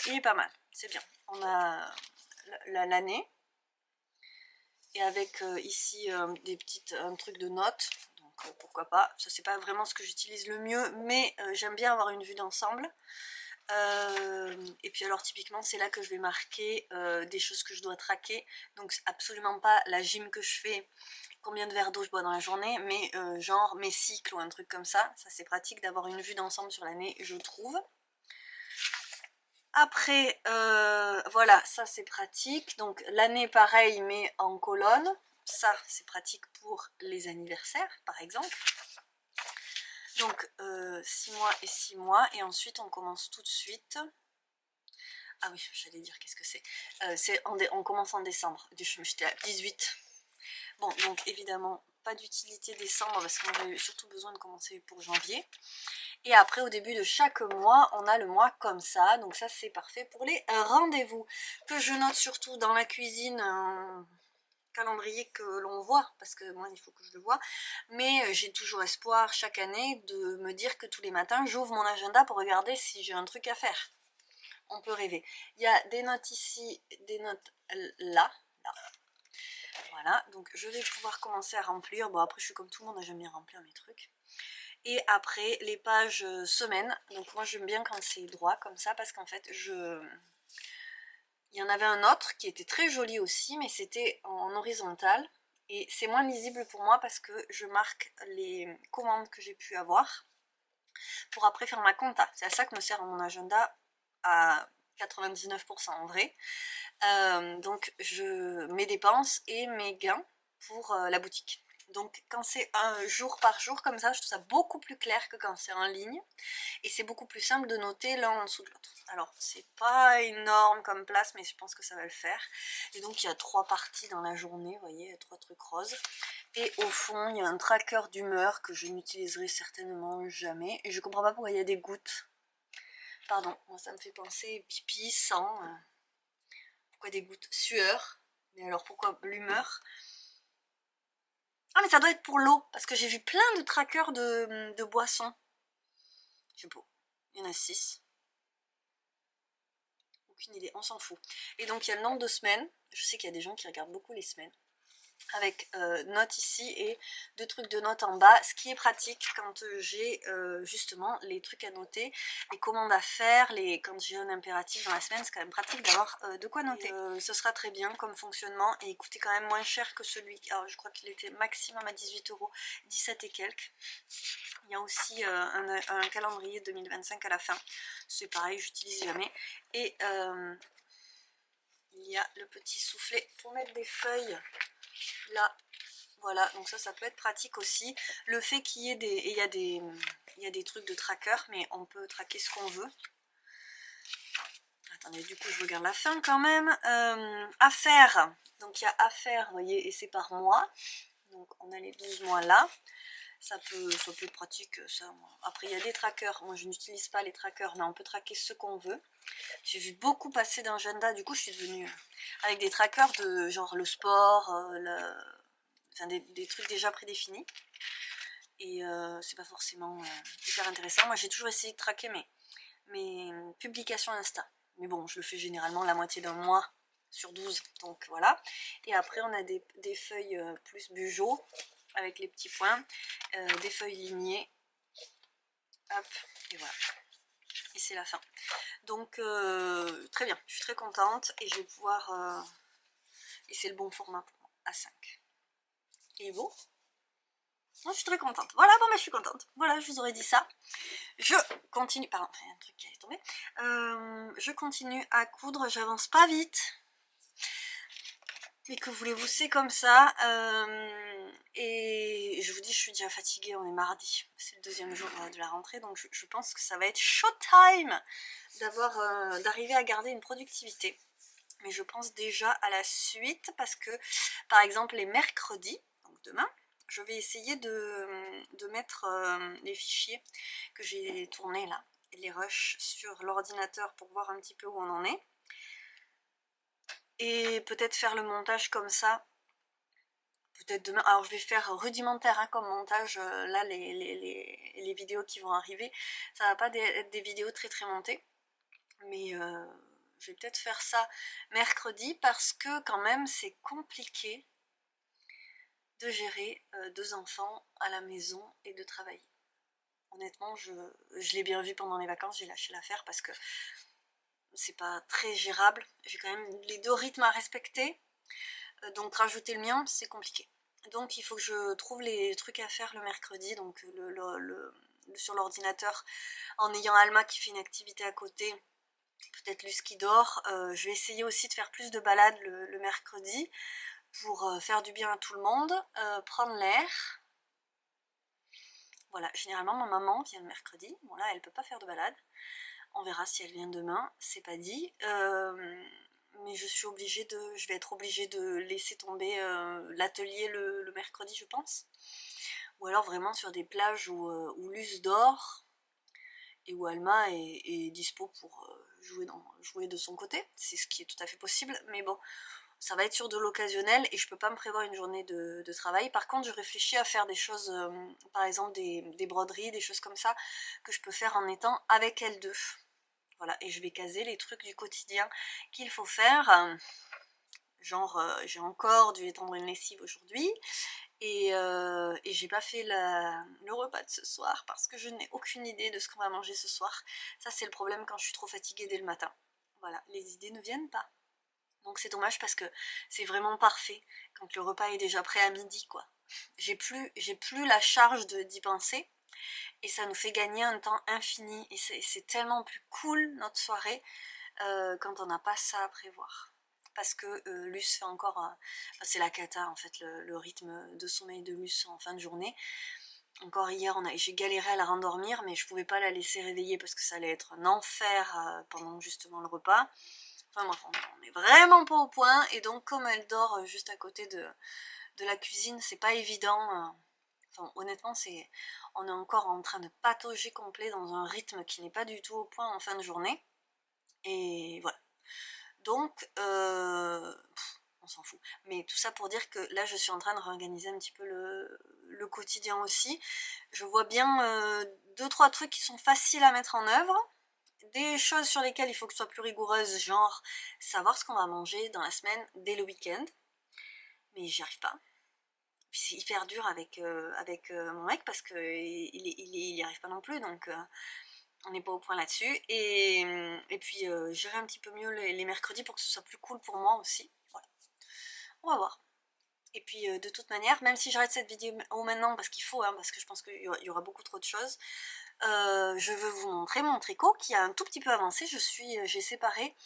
il est pas mal, c'est bien, on a l'année, et avec ici un truc de notes. Pourquoi pas, ça c'est pas vraiment ce que j'utilise le mieux, mais j'aime bien avoir une vue d'ensemble. Et puis alors typiquement c'est là que je vais marquer des choses que je dois traquer, donc absolument pas la gym que je fais, combien de verres d'eau je bois dans la journée, mais genre mes cycles ou un truc comme ça c'est pratique d'avoir une vue d'ensemble sur l'année je trouve. Après voilà, ça c'est pratique, donc l'année pareil mais en colonne. Ça, c'est pratique pour les anniversaires, par exemple. Donc, 6 mois et 6 mois. Et ensuite, on commence tout de suite. Ah oui, j'allais dire, qu'est-ce que c'est on commence en décembre. J'étais à 18. Bon, donc évidemment, pas d'utilité décembre parce qu'on avait surtout besoin de commencer pour janvier. Et après, au début de chaque mois, on a le mois comme ça. Donc ça, c'est parfait pour les rendez-vous. Que je note surtout dans la cuisine... calendrier que l'on voit, parce que moi il faut que je le vois, mais j'ai toujours espoir chaque année de me dire que tous les matins j'ouvre mon agenda pour regarder si j'ai un truc à faire. on peut rêver. Il y a des notes ici, des notes là. Voilà, donc je vais pouvoir commencer à remplir. Bon, après je suis comme tout le monde, j'aime bien remplir mes trucs. Et après les pages semaines, donc moi j'aime bien quand c'est droit comme ça, parce qu'en fait il y en avait un autre qui était très joli aussi, mais c'était en horizontal. Et c'est moins lisible pour moi parce que je marque les commandes que j'ai pu avoir pour après faire ma compta. C'est à ça que me sert mon agenda à 99% en vrai. Donc mes dépenses et mes gains pour la boutique. Donc quand c'est un jour par jour comme ça, je trouve ça beaucoup plus clair que quand c'est en ligne. Et c'est beaucoup plus simple de noter l'un en dessous de l'autre. Alors c'est pas énorme comme place, mais je pense que ça va le faire. Et donc il y a 3 parties dans la journée, vous voyez, 3 trucs roses. Et au fond, il y a un tracker d'humeur que je n'utiliserai certainement jamais. Et je comprends pas pourquoi il y a des gouttes. Pardon, moi ça me fait penser pipi, sang. Pourquoi des gouttes? Sueur. Mais alors pourquoi l'humeur? Ah mais ça doit être pour l'eau, parce que j'ai vu plein de trackers de boissons. Je sais pas, il y en a 6. Aucune idée, on s'en fout. Et donc il y a le nombre de semaines, je sais qu'il y a des gens qui regardent beaucoup les semaines, avec notes ici et 2 trucs de notes en bas, ce qui est pratique quand j'ai justement les trucs à noter, les commandes à faire, quand j'ai un impératif dans la semaine, c'est quand même pratique d'avoir de quoi noter. Ce sera très bien comme fonctionnement et il coûtait quand même moins cher que celui, alors je crois qu'il était maximum à 18 €, 17 et quelques. Il y a aussi un calendrier 2025 à la fin, c'est pareil, j'utilise jamais. Et il y a le petit soufflet pour mettre des feuilles là, voilà, donc ça peut être pratique aussi. Le fait qu'il y ait il y a des trucs de tracker, mais on peut traquer ce qu'on veut. Attendez, du coup je regarde la fin quand même. Affaires, donc il y a affaires, vous voyez, et c'est par mois. Donc on a les 12 mois là. Ça peut être pratique ça. Après il y a des trackers, moi je n'utilise pas les trackers, mais on peut traquer ce qu'on veut. J'ai vu beaucoup passer d'agenda, du coup je suis devenue avec des trackers de genre le sport, enfin des trucs déjà prédéfinis. Et c'est pas forcément hyper intéressant. Moi j'ai toujours essayé de traquer mes publications Insta. Mais bon, je le fais généralement la moitié d'un mois sur 12, donc voilà. Et après on a des feuilles plus bugeot, avec les petits points, des feuilles lignées. Hop, et voilà. Et c'est la fin. Donc très bien, je suis très contente et je vais pouvoir... et c'est le bon format pour moi, A5. Il est beau. Non, je suis très contente. Voilà, bon, mais je suis contente. Voilà, je vous aurais dit ça. Je continue. Pardon, il y a un truc qui est tombé. Je continue à coudre. J'avance pas vite. Mais que voulez-vous, c'est comme ça. Et je vous dis, je suis déjà fatiguée. On est mardi. C'est le 2e jour de la rentrée. Donc je pense que ça va être showtime d'arriver à garder une productivité. Mais je pense déjà à la suite parce que, par exemple, les mercredis, donc demain, je vais essayer de mettre les fichiers que j'ai tournés là, et les rushs sur l'ordinateur pour voir un petit peu où on en est. Et peut-être faire le montage comme ça, peut-être demain. Alors je vais faire rudimentaire hein, comme montage, là les vidéos qui vont arriver, ça va pas être des vidéos très très montées, mais je vais peut-être faire ça mercredi parce que quand même c'est compliqué de gérer 2 enfants à la maison et de travailler. Honnêtement, je l'ai bien vu pendant les vacances, j'ai lâché l'affaire parce que c'est pas très gérable. J'ai quand même les 2 rythmes à respecter, donc rajouter le mien, c'est compliqué. Donc il faut que je trouve les trucs à faire le mercredi, donc sur l'ordinateur, en ayant Alma qui fait une activité à côté, peut-être Luce qui dort. Je vais essayer aussi de faire plus de balades le mercredi, pour faire du bien à tout le monde, prendre l'air. Voilà, généralement ma maman vient le mercredi, bon là elle peut pas faire de balade, on verra si elle vient demain, c'est pas dit, mais je vais être obligée de laisser tomber l'atelier le mercredi je pense, ou alors vraiment sur des plages où Luce dort, et où Alma est dispo pour jouer de son côté, c'est ce qui est tout à fait possible, mais bon, ça va être sur de l'occasionnel et je peux pas me prévoir une journée de travail. Par contre, je réfléchis à faire des choses, par exemple des broderies, des choses comme ça, que je peux faire en étant avec elles deux. Voilà, et je vais caser les trucs du quotidien qu'il faut faire. Genre, j'ai encore dû étendre une lessive aujourd'hui. Et j'ai pas fait le repas de ce soir parce que je n'ai aucune idée de ce qu'on va manger ce soir. Ça, c'est le problème quand je suis trop fatiguée dès le matin. Voilà, les idées ne viennent pas. Donc c'est dommage parce que c'est vraiment parfait quand le repas est déjà prêt à midi, quoi. J'ai plus la charge d'y penser et ça nous fait gagner un temps infini. Et c'est tellement plus cool notre soirée quand on n'a pas ça à prévoir. Parce que Luce fait encore, enfin, c'est la cata en fait, le rythme de sommeil de Luce en fin de journée. Encore hier, j'ai galéré à la rendormir, mais je pouvais pas la laisser réveiller parce que ça allait être un enfer pendant justement le repas. Enfin bref, on est vraiment pas au point, et donc comme elle dort juste à côté de la cuisine, c'est pas évident. Enfin, honnêtement, on est encore en train de patauger complet dans un rythme qui n'est pas du tout au point en fin de journée. Et voilà. Donc, on s'en fout. Mais tout ça pour dire que là, je suis en train de réorganiser un petit peu le quotidien aussi. Je vois bien 2-3 trucs qui sont faciles à mettre en œuvre. Des choses sur lesquelles il faut que je sois plus rigoureuse, genre savoir ce qu'on va manger dans la semaine dès le week-end. Mais j'y arrive pas. Puis c'est hyper dur avec mon mec parce qu'il y arrive pas non plus, donc on n'est pas au point là-dessus. Et puis gérer un petit peu mieux les mercredis pour que ce soit plus cool pour moi aussi. Voilà. On va voir. Et puis de toute manière, même si j'arrête cette vidéo maintenant parce qu'il faut, hein, parce que je pense qu'il y aura beaucoup trop de choses, je veux vous montrer mon tricot qui a un tout petit peu avancé. J'ai séparé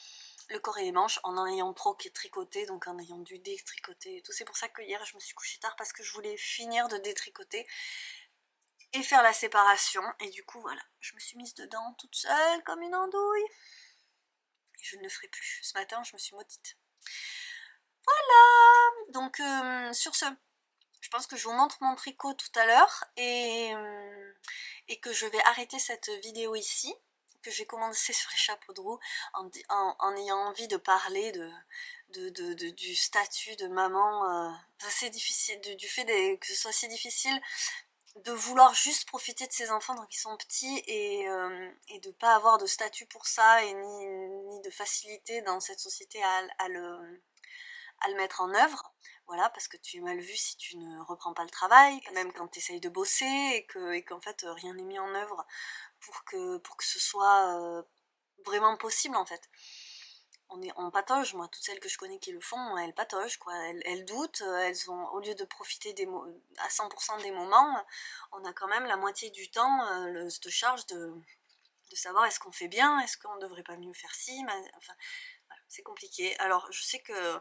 le corps et les manches en ayant trop tricoté, donc en ayant dû détricoter et tout. C'est pour ça que hier je me suis couchée tard parce que je voulais finir de détricoter et faire la séparation. Et du coup voilà, je me suis mise dedans toute seule comme une andouille. Et je ne le ferai plus. Ce matin je me suis maudite. Voilà. Donc sur ce, je pense que je vous montre mon tricot tout à l'heure et que je vais arrêter cette vidéo ici, que j'ai commencé sur les chapeaux de roue en ayant envie de parler du statut de maman. C'est difficile, du fait que ce soit si difficile de vouloir juste profiter de ses enfants quand ils sont petits et de pas avoir de statut pour ça et ni de facilité dans cette société à le mettre en œuvre. Voilà, parce que tu es mal vu si tu ne reprends pas le travail, même quand tu essayes de bosser et qu'en fait rien n'est mis en œuvre pour que ce soit vraiment possible en fait. On patauge, moi, toutes celles que je connais qui le font, elles pataugent, quoi. Elles doutent, elles ont, au lieu de profiter à 100% des moments, on a quand même la moitié du temps cette charge de savoir est-ce qu'on fait bien, est-ce qu'on devrait pas mieux faire ci, enfin, voilà, c'est compliqué. Alors, je sais que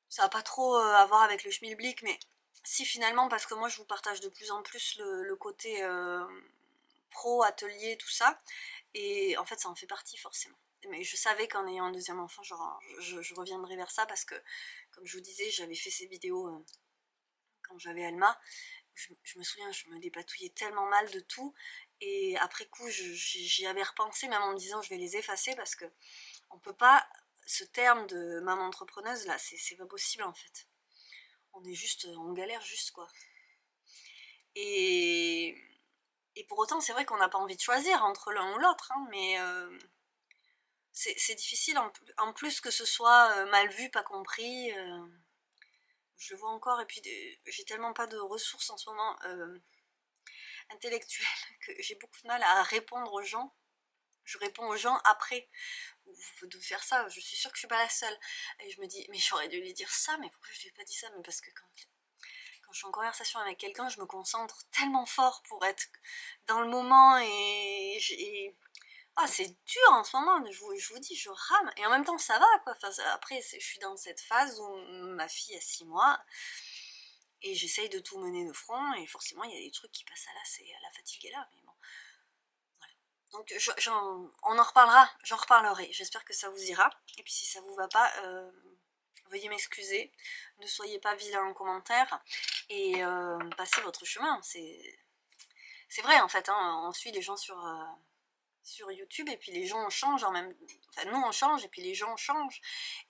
ça n'a pas trop à voir avec le schmilblick, mais si finalement, parce que moi je vous partage de plus en plus le côté pro, atelier, tout ça, et en fait ça en fait partie forcément. Mais je savais qu'en ayant un deuxième enfant, je reviendrai vers ça parce que, comme je vous disais, j'avais fait ces vidéos quand j'avais Alma. Je me souviens, je me dépatouillais tellement mal de tout, et après coup j'y avais repensé, même en me disant je vais les effacer parce que on peut pas, ce terme de maman entrepreneuse là, c'est pas possible en fait. On galère juste quoi. Et pour autant, c'est vrai qu'on n'a pas envie de choisir entre l'un ou l'autre, hein, mais c'est difficile en plus que ce soit mal vu, pas compris. Je le vois encore, et puis j'ai tellement pas de ressources en ce moment intellectuelles que j'ai beaucoup de mal à répondre aux gens. Je réponds aux gens après. Vous devez faire ça, je suis sûre que je suis pas la seule. Et je me dis, mais j'aurais dû lui dire ça, mais pourquoi je lui ai pas dit ça? Mais parce que quand je suis en conversation avec quelqu'un, je me concentre tellement fort pour être dans le moment ah, c'est dur en ce moment, je vous dis, je rame. Et en même temps, ça va, quoi. Enfin, après, je suis dans cette phase où ma fille a 6 mois et j'essaye de tout mener de front, et forcément, il y a des trucs qui passent à là, la fatigue est là, mais bon. Voilà. Donc, on en reparlera, j'en reparlerai. J'espère que ça vous ira. Et puis, si ça vous va pas, veuillez m'excuser. Ne soyez pas vilain en commentaire et passez votre chemin. C'est vrai, en fait, hein, on suit les gens sur YouTube et puis les gens changent en même. Enfin, nous on change et puis les gens changent.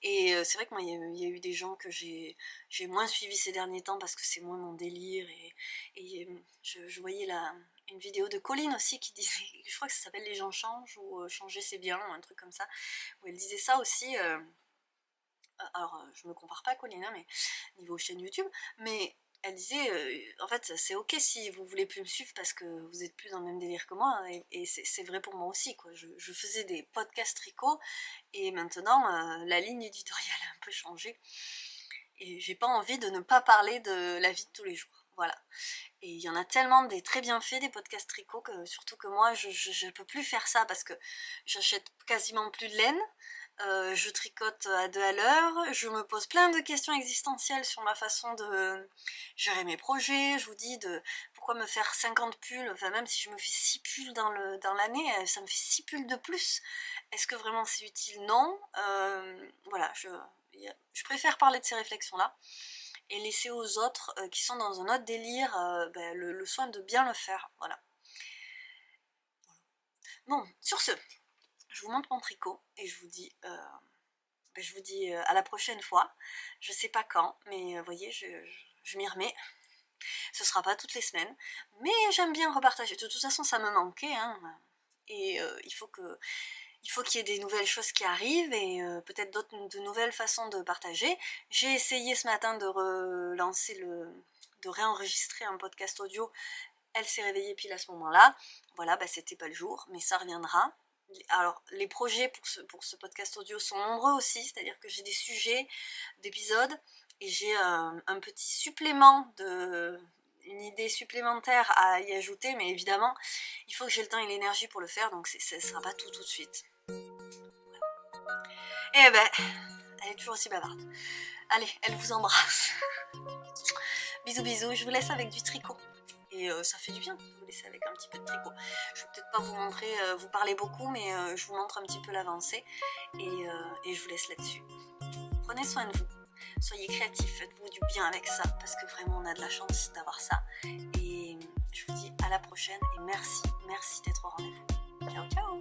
Et c'est vrai que moi il y a eu des gens que j'ai moins suivis ces derniers temps parce que c'est moins mon délire, et je voyais une vidéo de Colline aussi qui disait, je crois que ça s'appelle Les gens changent ou changer c'est bien ou un truc comme ça, où elle disait ça aussi. Alors je me compare pas à Colline, hein, mais niveau chaîne YouTube, mais elle disait en fait c'est ok si vous voulez plus me suivre parce que vous êtes plus dans le même délire que moi, et c'est vrai pour moi aussi quoi. Je faisais des podcasts tricot et maintenant la ligne éditoriale a un peu changé et j'ai pas envie de ne pas parler de la vie de tous les jours, voilà. Et il y en a tellement des très bien faits, des podcasts tricot, que surtout que moi je peux plus faire ça parce que j'achète quasiment plus de laine. Je tricote à 2 à l'heure, je me pose plein de questions existentielles sur ma façon de gérer mes projets, je vous dis de pourquoi me faire 50 pulls, enfin même si je me fais 6 pulls dans l'année, ça me fait 6 pulls de plus, est-ce que vraiment c'est utile? Non. Voilà, je préfère parler de ces réflexions-là et laisser aux autres qui sont dans un autre délire le soin de bien le faire, voilà. Bon, sur ce, je vous montre mon tricot et je vous dis à la prochaine fois. Je sais pas quand, mais vous voyez, je m'y remets. Ce sera pas toutes les semaines, mais j'aime bien repartager. De toute façon, ça me manquait, hein. Et il faut qu'il y ait des nouvelles choses qui arrivent et peut-être de nouvelles façons de partager. J'ai essayé ce matin de réenregistrer un podcast audio. Elle s'est réveillée pile à ce moment-là. Voilà, c'était pas le jour, mais ça reviendra. Alors, les projets pour ce podcast audio sont nombreux aussi, c'est-à-dire que j'ai des sujets d'épisodes et j'ai un petit supplément une idée supplémentaire à y ajouter, mais évidemment, il faut que j'ai le temps et l'énergie pour le faire, donc ça ne sera pas tout de suite. Et elle est toujours aussi bavarde. Allez, elle vous embrasse. Bisous bisous, je vous laisse avec du tricot. Et ça fait du bien de vous laisser avec un petit peu de tricot. Je vais peut-être pas vous montrer, vous parler beaucoup, mais je vous montre un petit peu l'avancée et je vous laisse là-dessus. Prenez soin de vous, soyez créatifs, faites-vous du bien avec ça, parce que vraiment on a de la chance d'avoir ça. Et je vous dis à la prochaine et merci d'être au rendez-vous. Ciao ciao.